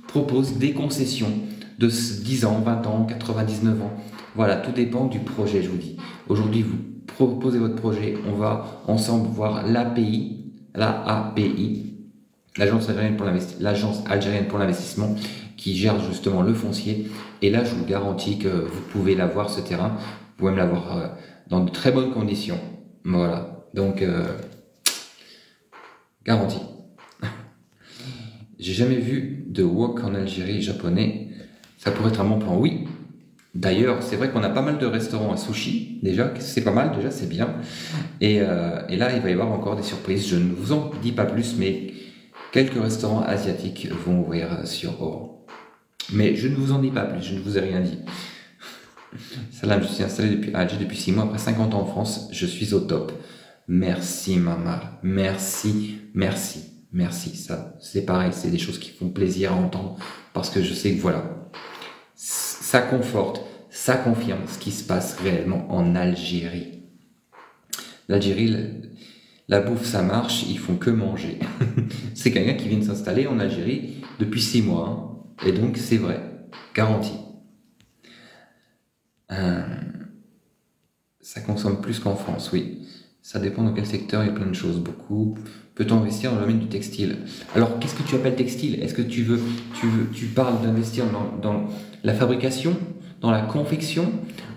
propose des concessions de 10 ans, 20 ans, 99 ans. Voilà, tout dépend du projet, je vous dis. Aujourd'hui, vous proposez votre projet. On va ensemble voir l'API, l'Agence algérienne pour l'investissement, qui gère justement le foncier. Et là, je vous garantis que vous pouvez l'avoir, ce terrain. Vous pouvez me l'avoir dans de très bonnes conditions. Voilà. Donc, garantie. J'ai jamais vu de wok en Algérie japonais. Ça pourrait être un bon plan. Oui. D'ailleurs, c'est vrai qu'on a pas mal de restaurants à sushi. Déjà, c'est pas mal. Déjà, c'est bien. Et là, il va y avoir encore des surprises. Je ne vous en dis pas plus, mais quelques restaurants asiatiques vont ouvrir sur Oran. Mais je ne vous en dis pas plus, je ne vous ai rien dit. Salam, je suis installé depuis Alger depuis 6 mois, après 50 ans en France, je suis au top. Merci Mamar, merci. Ça, c'est pareil, c'est des choses qui font plaisir à entendre, parce que je sais que voilà, ça conforte, ça confirme ce qui se passe réellement en Algérie. L'Algérie, la bouffe, ça marche, ils font que manger. C'est quelqu'un qui vient de s'installer en Algérie depuis 6 mois. Hein. Et donc, c'est vrai. Garanti. Ça consomme plus qu'en France, oui. Ça dépend dans quel secteur, il y a plein de choses. Beaucoup. Peut-on investir dans le domaine du textile? Alors, qu'est-ce que tu appelles textile? Est-ce que tu parles d'investir dans la fabrication, dans la confection,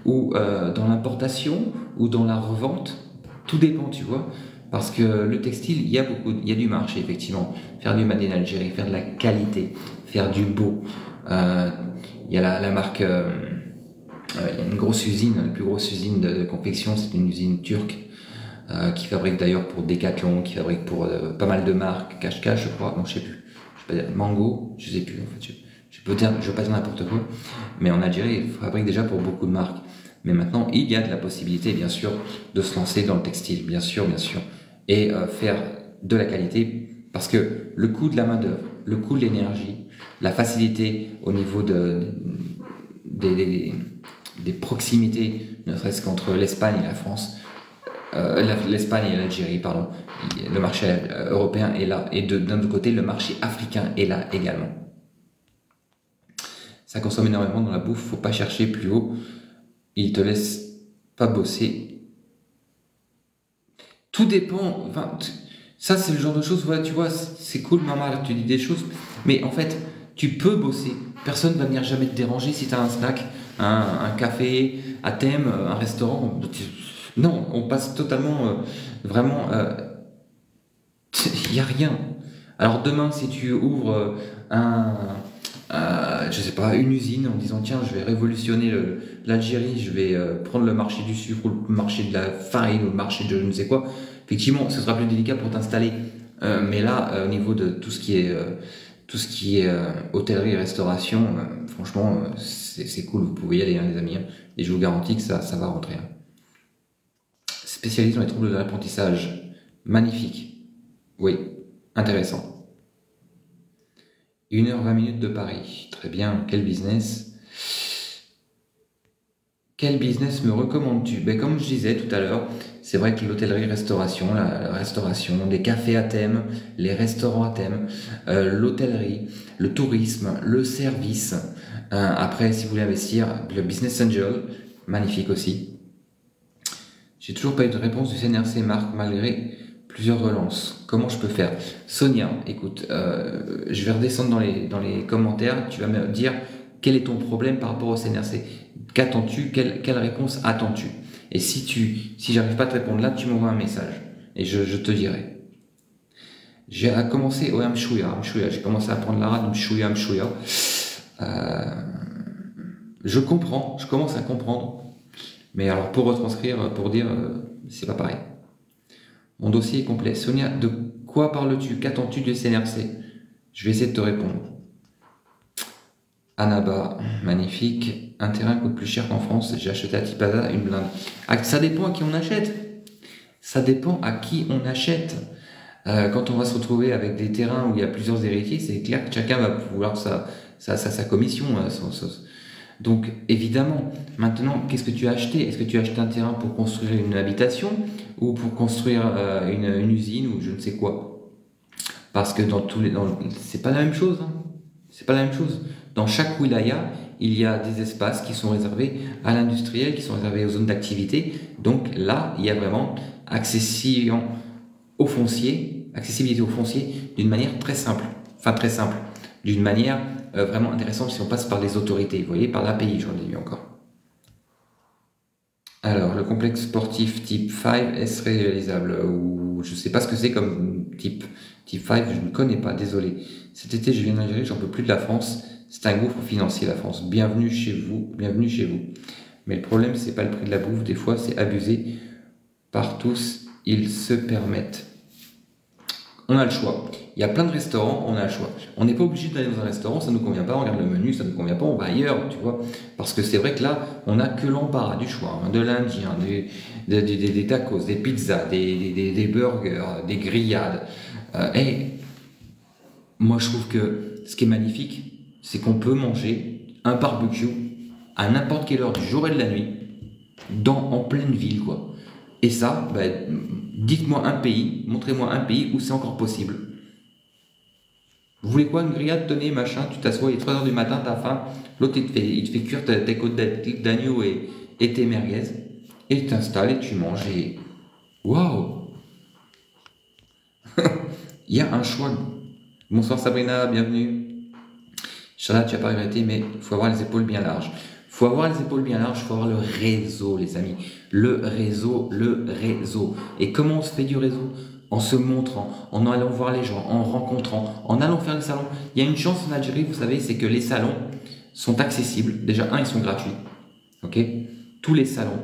ou dans l'importation, ou dans la revente? Tout dépend, tu vois. Parce que le textile, il y a du marché, effectivement. Faire du made in Algérie, faire de la qualité, faire du beau. Il y a la marque, il y a une grosse usine, la plus grosse usine de confection, c'est une usine turque, qui fabrique d'ailleurs pour Decathlon, qui fabrique pour pas mal de marques, Cache-Cache, je crois, non, je sais plus. Je vais pas dire Mango, je sais plus, en fait. Je veux pas dire n'importe quoi. Mais en Algérie, il fabrique déjà pour beaucoup de marques. Mais maintenant, il y a de la possibilité, bien sûr, de se lancer dans le textile, bien sûr, et faire de la qualité, parce que le coût de la main-d'œuvre, le coût de l'énergie, la facilité au niveau des proximités, ne serait-ce qu'entre l'Espagne et la France, l'Espagne et l'Algérie, pardon, le marché européen est là, et d'un autre côté, le marché africain est là également. Ça consomme énormément dans la bouffe, faut pas chercher plus haut, il te laisse pas bosser. Tout dépend, enfin, ça c'est le genre de choses, voilà, tu vois, c'est cool, maman, tu dis des choses, mais en fait, tu peux bosser, personne va venir jamais te déranger si tu as un snack, un café à thème, un restaurant. Non, on passe totalement, vraiment, il n'y a rien. Alors demain, si tu ouvres je sais pas, une usine en disant tiens, je vais révolutionner l'Algérie, je vais prendre le marché du sucre ou le marché de la farine ou le marché de je ne sais quoi, effectivement, ce sera plus délicat pour t'installer. Mais là, au niveau de tout ce qui est hôtellerie et restauration, franchement, c'est cool, vous pouvez y aller, hein, les amis, hein, et je vous garantis que ça va rentrer. Hein. Spécialiste dans les troubles de l'apprentissage. Magnifique. Oui, intéressant. 1h20 de Paris. Très bien. Quel business? Quel business me recommandes-tu? Ben, comme je disais tout à l'heure, c'est vrai que l'hôtellerie-restauration, la restauration, les cafés à thème, les restaurants à thème, l'hôtellerie, le tourisme, le service. Après, si vous voulez investir, le Business Angel, magnifique aussi. J'ai toujours pas eu de réponse du CNRC, Marc, malgré plusieurs relances. Comment je peux faire? Sonia, écoute, je vais redescendre dans les commentaires. Tu vas me dire quel est ton problème par rapport au CNRC. Qu'attends-tu? Quelle réponse attends-tu? Et si j'arrive pas à te répondre là, tu m'envoies un message et je te dirai. J'ai commencé au Mchouya. J'ai commencé à prendre l'arabe Mchouya. Je comprends, je commence à comprendre. Mais alors pour retranscrire, pour dire, c'est pas pareil. Mon dossier est complet. Sonia, de quoi parles-tu? Qu'attends-tu du CNRC? Je vais essayer de te répondre. Anaba, magnifique. Un terrain coûte plus cher qu'en France. J'ai acheté à Tipaza une blinde. Ça dépend à qui on achète. Ça dépend à qui on achète. Quand on va se retrouver avec des terrains où il y a plusieurs héritiers, c'est clair que chacun va vouloir sa commission. Donc, évidemment, maintenant, qu'est-ce que tu as acheté? Est-ce que tu as acheté un terrain pour construire une habitation ou pour construire une usine ou je ne sais quoi? Parce que c'est pas la même chose. Hein. C'est pas la même chose. Dans chaque wilaya, il y a des espaces qui sont réservés à l'industriel, qui sont réservés aux zones d'activité. Donc là, il y a vraiment accessibilité au foncier d'une manière très simple. Enfin, très simple. D'une manière vraiment intéressante si on passe par les autorités, vous voyez, par l'API, j'en ai vu encore. Alors, le complexe sportif type 5, est-ce réalisable? Ou je ne sais pas ce que c'est comme type 5, je ne connais pas, désolé. Cet été, je viens d'Algérie, j'en peux plus de la France. C'est un gouffre financier, la France. Bienvenue chez vous, bienvenue chez vous. Mais le problème, c'est pas le prix de la bouffe, des fois, c'est abusé par tous, ils se permettent. On a le choix. Il y a plein de restaurants, on a le choix. On n'est pas obligé d'aller dans un restaurant, ça ne nous convient pas, on regarde le menu, ça ne nous convient pas, on va ailleurs, tu vois. Parce que c'est vrai que là, on n'a que l'embarras du choix, hein, de l'indien, des tacos, des pizzas, des burgers, des grillades. Et moi, je trouve que ce qui est magnifique, c'est qu'on peut manger un barbecue à n'importe quelle heure du jour et de la nuit, en pleine ville, quoi. Et ça, dites-moi un pays, montrez-moi un pays où c'est encore possible. Vous voulez quoi, une grillade? Tenez, machin, tu t'assois, il est 3h du matin, t'as faim, l'autre il te fait cuire tes côtes d'agneau et tes merguez, et il t'installe et tu manges et... Waouh. Il y a un choix. Bonsoir Sabrina, bienvenue. Inch'Allah, tu n'as pas regretté, mais il faut avoir les épaules bien larges. Il faut avoir les épaules bien larges, il faut avoir le réseau, les amis. Le réseau. Et comment on se fait du réseau? En se montrant, en allant voir les gens, en rencontrant, en allant faire le salon. Il y a une chance en Algérie, vous savez, c'est que les salons sont accessibles. Déjà, ils sont gratuits. Ok? Tous les salons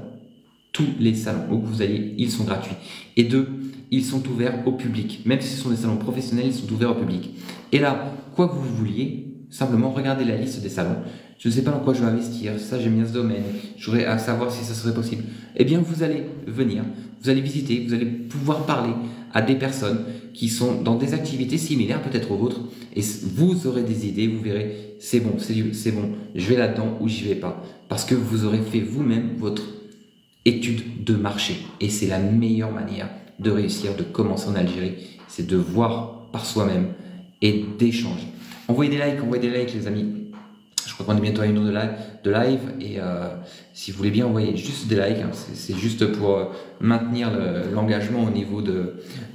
où vous allez, ils sont gratuits. Et deux, ils sont ouverts au public. Même si ce sont des salons professionnels, ils sont ouverts au public. Et là, quoi que vous vouliez, simplement regardez la liste des salons. je ne sais pas dans quoi je vais investir, ça j'aime bien ce domaine, j'aurais à savoir si ça serait possible. Eh bien, vous allez venir, vous allez visiter, vous allez pouvoir parler à des personnes qui sont dans des activités similaires peut-être aux vôtres, et vous aurez des idées, vous verrez, c'est bon, c'est bon, je vais là-dedans ou j'y vais pas, parce que vous aurez fait vous-même votre étude de marché, et c'est la meilleure manière de réussir, de commencer en Algérie, c'est de voir par soi-même et d'échanger. Envoyez des likes les amis. Je crois qu'on est bientôt à une heure de live et si vous voulez bien envoyer juste des likes, hein, c'est juste pour maintenir l'engagement au niveau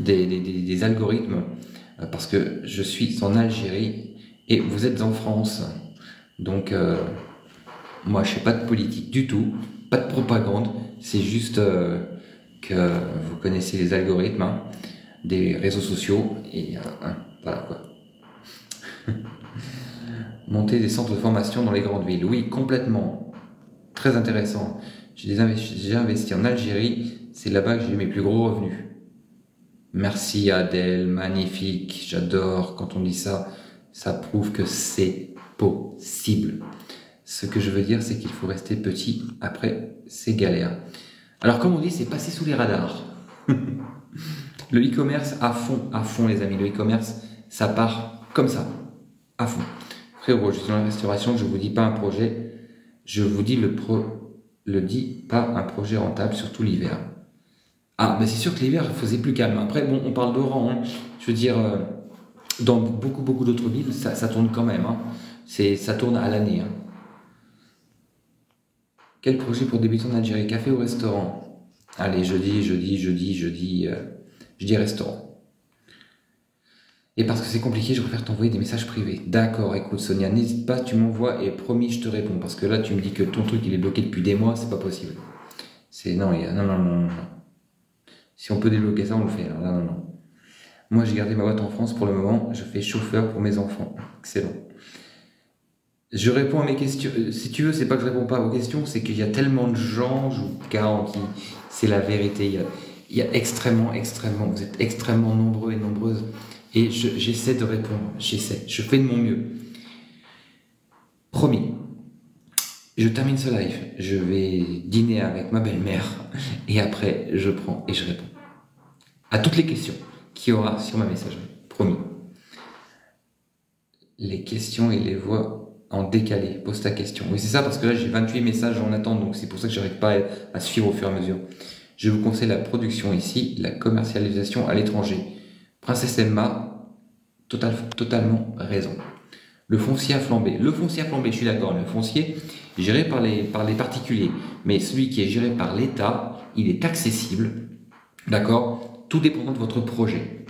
des algorithmes parce que je suis en Algérie et vous êtes en France. Donc moi je fais pas de politique du tout, pas de propagande, c'est juste que vous connaissez les algorithmes hein, des réseaux sociaux et voilà quoi. Monter des centres de formation dans les grandes villes. Oui, complètement. Très intéressant. J'ai déjà investi en Algérie. C'est là-bas que j'ai eu mes plus gros revenus. Merci Adèle, magnifique. J'adore quand on dit ça. Ça prouve que c'est possible. Ce que je veux dire, c'est qu'il faut rester petit. Après, c'est galère. Alors, comme on dit, c'est passer sous les radars. Le e-commerce à fond les amis. Le e-commerce, ça part comme ça, à fond. Frérot, je suis dans la restauration, je vous dis pas un projet, je vous dis pas un projet rentable, surtout l'hiver. Ah, mais c'est sûr que l'hiver, il faisait plus calme. Après, bon, on parle d'Oran, hein. Je veux dire, dans beaucoup d'autres villes, ça tourne quand même. Hein. Ça tourne à l'année. Hein. Quel projet pour débuter en Algérie? Café ou restaurant? Allez, je dis restaurant. Et parce que c'est compliqué, je préfère t'envoyer des messages privés. D'accord, écoute Sonia, n'hésite pas, tu m'envoies et promis, je te réponds. Parce que là, tu me dis que ton truc, il est bloqué depuis des mois, c'est pas possible. Non. Si on peut débloquer ça, on le fait. Non. Moi, j'ai gardé ma boîte en France pour le moment. Je fais chauffeur pour mes enfants. Excellent. Je réponds à mes questions. Si tu veux, c'est pas que je réponds pas aux questions, c'est qu'il y a tellement de gens, je vous garantis, c'est la vérité. Il y a extrêmement, vous êtes extrêmement nombreux et nombreuses. Et j'essaie de répondre, je fais de mon mieux. Promis, je termine ce live, je vais dîner avec ma belle-mère et après je prends et je réponds à toutes les questions qu'il y aura sur ma messagerie, promis. Les questions et les voix en décalé, pose ta question. Oui c'est ça parce que là j'ai 28 messages en attente donc c'est pour ça que j'arrive pas à suivre au fur et à mesure. Je vous conseille la production ici, la commercialisation à l'étranger. Princesse Emma, totalement raison. Le foncier a flambé. Le foncier a flambé, je suis d'accord. Le foncier, géré par les particuliers. Mais celui qui est géré par l'État, il est accessible. D'accord? Tout dépendant de votre projet.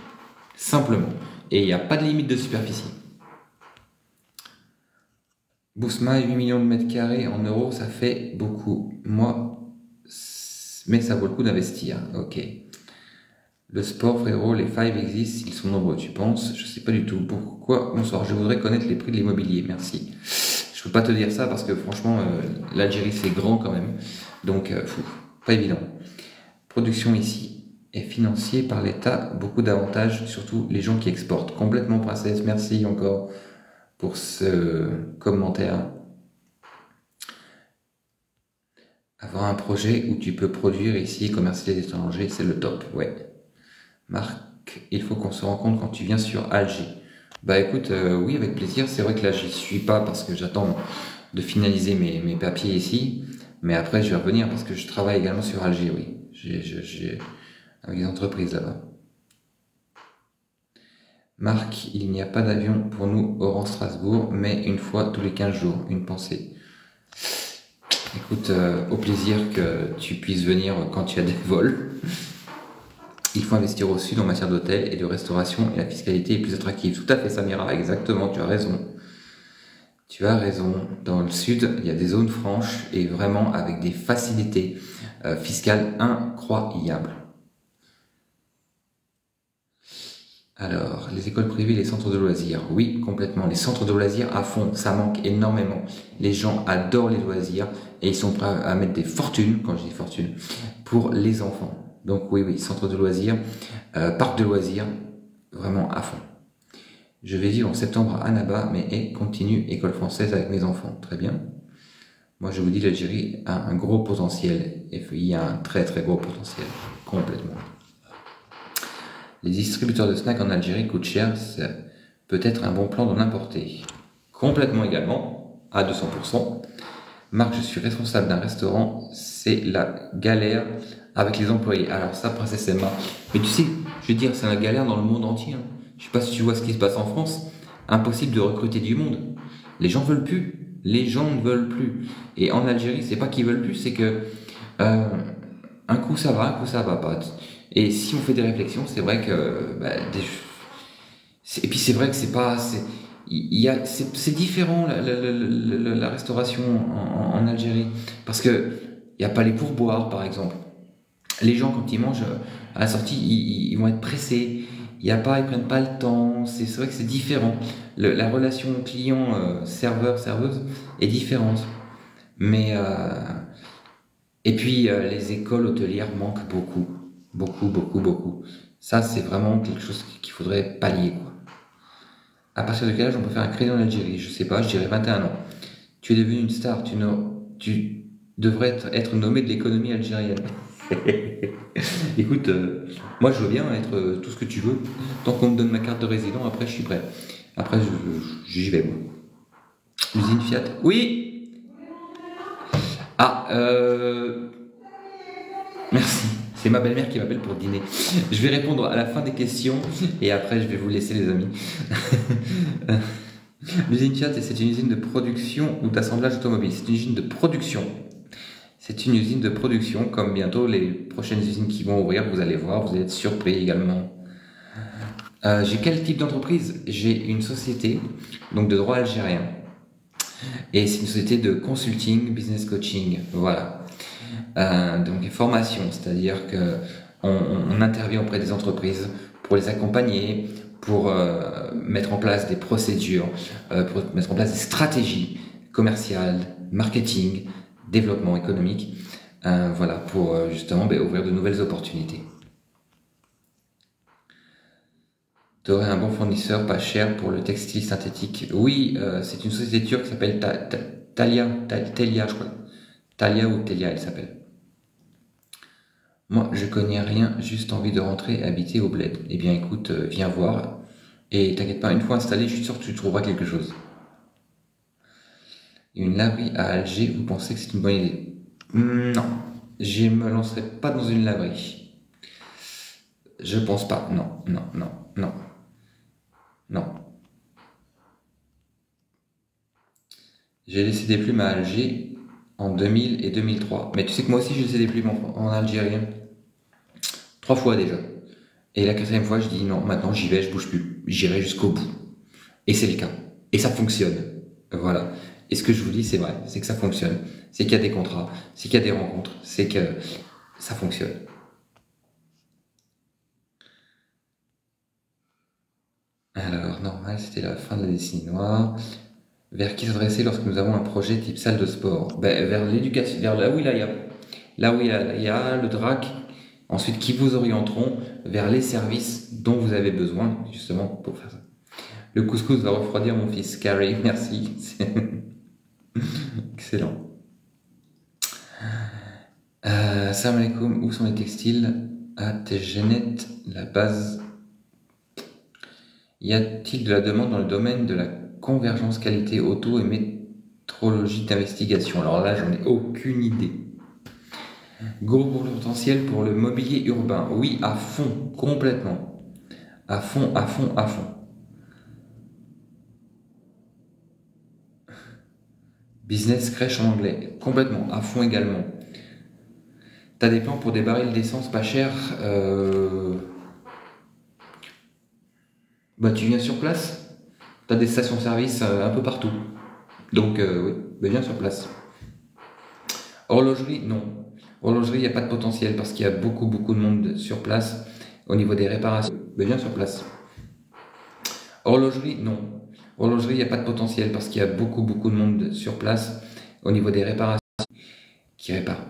Simplement. Et il n'y a pas de limite de superficie. Bousma, 8 millions de mètres carrés en euros, ça fait beaucoup. Mais ça vaut le coup d'investir. Ok. Le sport, frérot, les fives existent, ils sont nombreux, tu penses? Je sais pas du tout. Pourquoi? Bonsoir, je voudrais connaître les prix de l'immobilier, merci. Je peux pas te dire ça parce que franchement, l'Algérie c'est grand quand même. Donc, pas évident. Production ici est financée par l'État, beaucoup d'avantages, surtout les gens qui exportent. Complètement princesse, merci encore pour ce commentaire. Avoir un projet où tu peux produire ici et commercialiser à l'étranger, c'est le top, ouais. Marc, il faut qu'on se rencontre quand tu viens sur Alger. Bah écoute, oui avec plaisir, c'est vrai que là j'y suis pas parce que j'attends de finaliser mes papiers ici, mais après je vais revenir parce que je travaille également sur Alger, oui. J'ai avec des entreprises là-bas. Marc, il n'y a pas d'avion pour nous Oran-Strasbourg, mais une fois tous les 15 jours, une pensée. Écoute, au plaisir que tu puisses venir quand tu as des vols. Il faut investir au sud en matière d'hôtel et de restauration et la fiscalité est plus attractive. Tout à fait Samira, exactement, tu as raison. Tu as raison. Dans le sud, il y a des zones franches et vraiment avec des facilités fiscales incroyables. Alors, les écoles privées, les centres de loisirs. Oui, complètement. Les centres de loisirs à fond, ça manque énormément. Les gens adorent les loisirs et ils sont prêts à mettre des fortunes, quand je dis fortune, pour les enfants. Donc oui, centre de loisirs, parc de loisirs, vraiment à fond. Je vais vivre en septembre à Annaba, mais continue école française avec mes enfants. Très bien. Moi, je vous dis, l'Algérie a un gros potentiel. Et il y a un très très gros potentiel. Complètement. Les distributeurs de snacks en Algérie coûtent cher. C'est peut-être un bon plan d'en importer. Complètement également, à 200%. Marc, je suis responsable d'un restaurant. C'est la galère avec les employés. Alors ça, Princesse Emma. Mais tu sais, je veux dire, c'est la galère dans le monde entier. Je sais pas si tu vois ce qui se passe en France. Impossible de recruter du monde. Les gens veulent plus. Les gens ne veulent plus. Et en Algérie, c'est pas qu'ils veulent plus, c'est que un coup ça va, un coup ça va pas. Et si on fait des réflexions, c'est vrai que et puis c'est vrai que c'est pas, c'est différent la restauration en Algérie parce que il y a pas les pourboires par exemple. Les gens quand ils mangent à la sortie, ils vont être pressés. Il y a pas, ils prennent pas le temps. C'est vrai que c'est différent. La relation client serveur serveuse est différente. Mais et puis les écoles hôtelières manquent beaucoup, beaucoup, beaucoup, beaucoup. Ça c'est vraiment quelque chose qu'il faudrait pallier quoi. À partir de quel âge on peut faire un crédit en Algérie? Je sais pas, je dirais 21 ans. Tu es devenu une star, tu devrais être nommé de l'économie algérienne. Écoute, moi je veux bien être tout ce que tu veux. Tant qu'on me donne ma carte de résident, après je suis prêt. Après j'y vais moi. L'usine Fiat? Oui. Ah, merci. C'est ma belle-mère qui m'appelle pour dîner. Je vais répondre à la fin des questions et après je vais vous laisser les amis. L'usine Fiat, c'est une usine de production ou d'assemblage automobile. C'est une usine de production. C'est une usine de production, comme bientôt les prochaines usines qui vont ouvrir, vous allez voir, vous allez être surpris également. J'ai quel type d'entreprise? J'ai une société donc de droit algérien. Et c'est une société de consulting, business coaching, voilà. Donc formation, c'est-à-dire que on intervient auprès des entreprises pour les accompagner, pour mettre en place des procédures, pour mettre en place des stratégies commerciales, marketing, développement économique, voilà, pour justement ouvrir de nouvelles opportunités. Tu aurais un bon fournisseur pas cher pour le textile synthétique. Oui, c'est une société turque qui s'appelle Talia, je crois. Talia ou Telia, elle s'appelle. Moi, je connais rien, juste envie de rentrer et habiter au bled. Eh bien, écoute, viens voir. Et t'inquiète pas, une fois installé, je suis sûr que tu trouveras quelque chose. Une laverie à Alger, vous pensez que c'est une bonne idée? Non, je me lancerai pas dans une laverie. Je pense pas. Non, non, non, non, non. J'ai laissé des plumes à Alger en 2000 et 2003. Mais tu sais que moi aussi j'ai laissé des plumes en algérien. 3 fois déjà. Et la 4e fois, je dis non, maintenant j'y vais, je bouge plus. J'irai jusqu'au bout. Et c'est le cas. Et ça fonctionne. Voilà. Et ce que je vous dis, c'est vrai, c'est que ça fonctionne. C'est qu'il y a des contrats, c'est qu'il y a des rencontres, c'est que ça fonctionne. Alors, normal, c'était la fin de la décennie noire. Vers qui s'adresser lorsque nous avons un projet type salle de sport? Vers l'éducation, vers là où il y a. Là où il y a le DRAC. Ensuite, qui vous orienteront vers les services dont vous avez besoin, justement, pour faire ça. Le couscous va refroidir mon fils. Carrie, merci. Excellent. Salam alaikum, où sont les textiles? Ah, Jeannette, la base. Y a-t-il de la demande dans le domaine de la convergence qualité auto et métrologie d'investigation? Alors là, j'en ai aucune idée. Gros potentiel pour le mobilier urbain. Oui, à fond, complètement. À fond, à fond, à fond. Business crèche en anglais. Complètement, à fond également. T'as des plans pour des barils d'essence pas chers? Bah, tu viens sur place. T'as des stations-service un peu partout. Donc, oui, bah, viens sur place. Horlogerie, non. Horlogerie, il n'y a pas de potentiel parce qu'il y a beaucoup, beaucoup de monde sur place au niveau des réparations. Mais viens sur place. Horlogerie, non. Horlogerie, il n'y a pas de potentiel parce qu'il y a beaucoup, beaucoup de monde sur place au niveau des réparations qui réparent.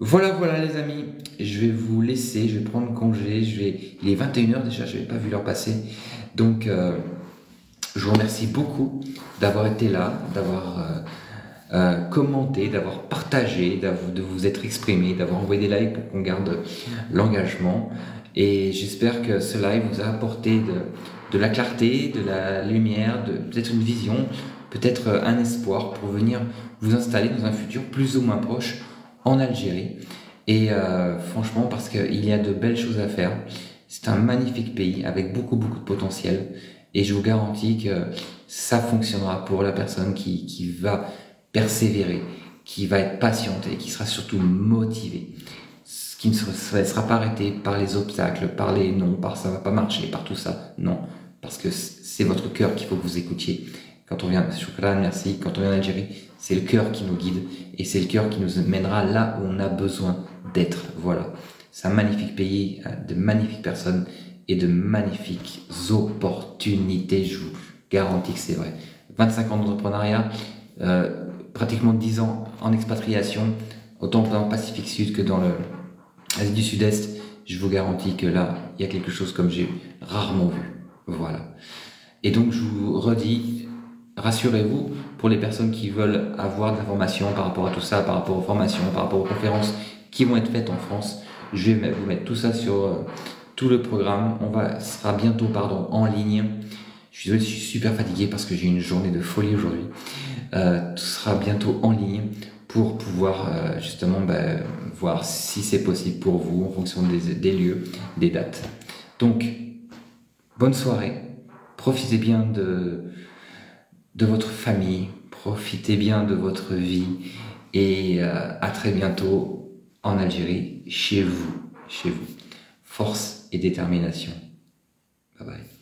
Voilà, voilà les amis, je vais vous laisser, je vais prendre congé, il est 21h déjà, je n'avais pas vu l'heure passer. Donc, je vous remercie beaucoup d'avoir été là, d'avoir commenté, d'avoir partagé, de vous être exprimé, d'avoir envoyé des likes pour qu'on garde l'engagement. Et j'espère que ce live vous a apporté de la clarté, de la lumière, peut-être une vision, peut-être un espoir pour venir vous installer dans un futur plus ou moins proche en Algérie. Et franchement, parce qu'il y a de belles choses à faire. C'est un magnifique pays avec beaucoup, beaucoup de potentiel. Et je vous garantis que ça fonctionnera pour la personne qui va persévérer, qui va être patiente et qui sera surtout motivée. Qui ne sera pas arrêté par les obstacles, par les non, par ça va pas marcher, par tout ça. Non, parce que c'est votre cœur qu'il faut que vous écoutiez. Quand on vient, Choukran, merci, quand on vient en Algérie, c'est le cœur qui nous guide et c'est le cœur qui nous mènera là où on a besoin d'être. Voilà. C'est un magnifique pays, de magnifiques personnes et de magnifiques opportunités. Je vous garantis que c'est vrai. 25 ans d'entrepreneuriat, pratiquement 10 ans en expatriation, autant dans le Pacifique Sud que dans l'Asie du Sud-Est. Je vous garantis que là, il y a quelque chose comme j'ai rarement vu. Voilà. Et donc, je vous redis, rassurez-vous, pour les personnes qui veulent avoir de l'information par rapport à tout ça, par rapport aux formations, par rapport aux conférences qui vont être faites en France, je vais vous mettre tout ça sur tout le programme. Sera bientôt en ligne. Je suis désolé, je suis super fatigué parce que j'ai une journée de folie aujourd'hui. Tout sera bientôt en ligne pour pouvoir justement voir si c'est possible pour vous en fonction des lieux, des dates. Donc, bonne soirée. Profitez bien de votre famille, profitez bien de votre vie et à très bientôt en Algérie, chez vous. Force et détermination. Bye bye.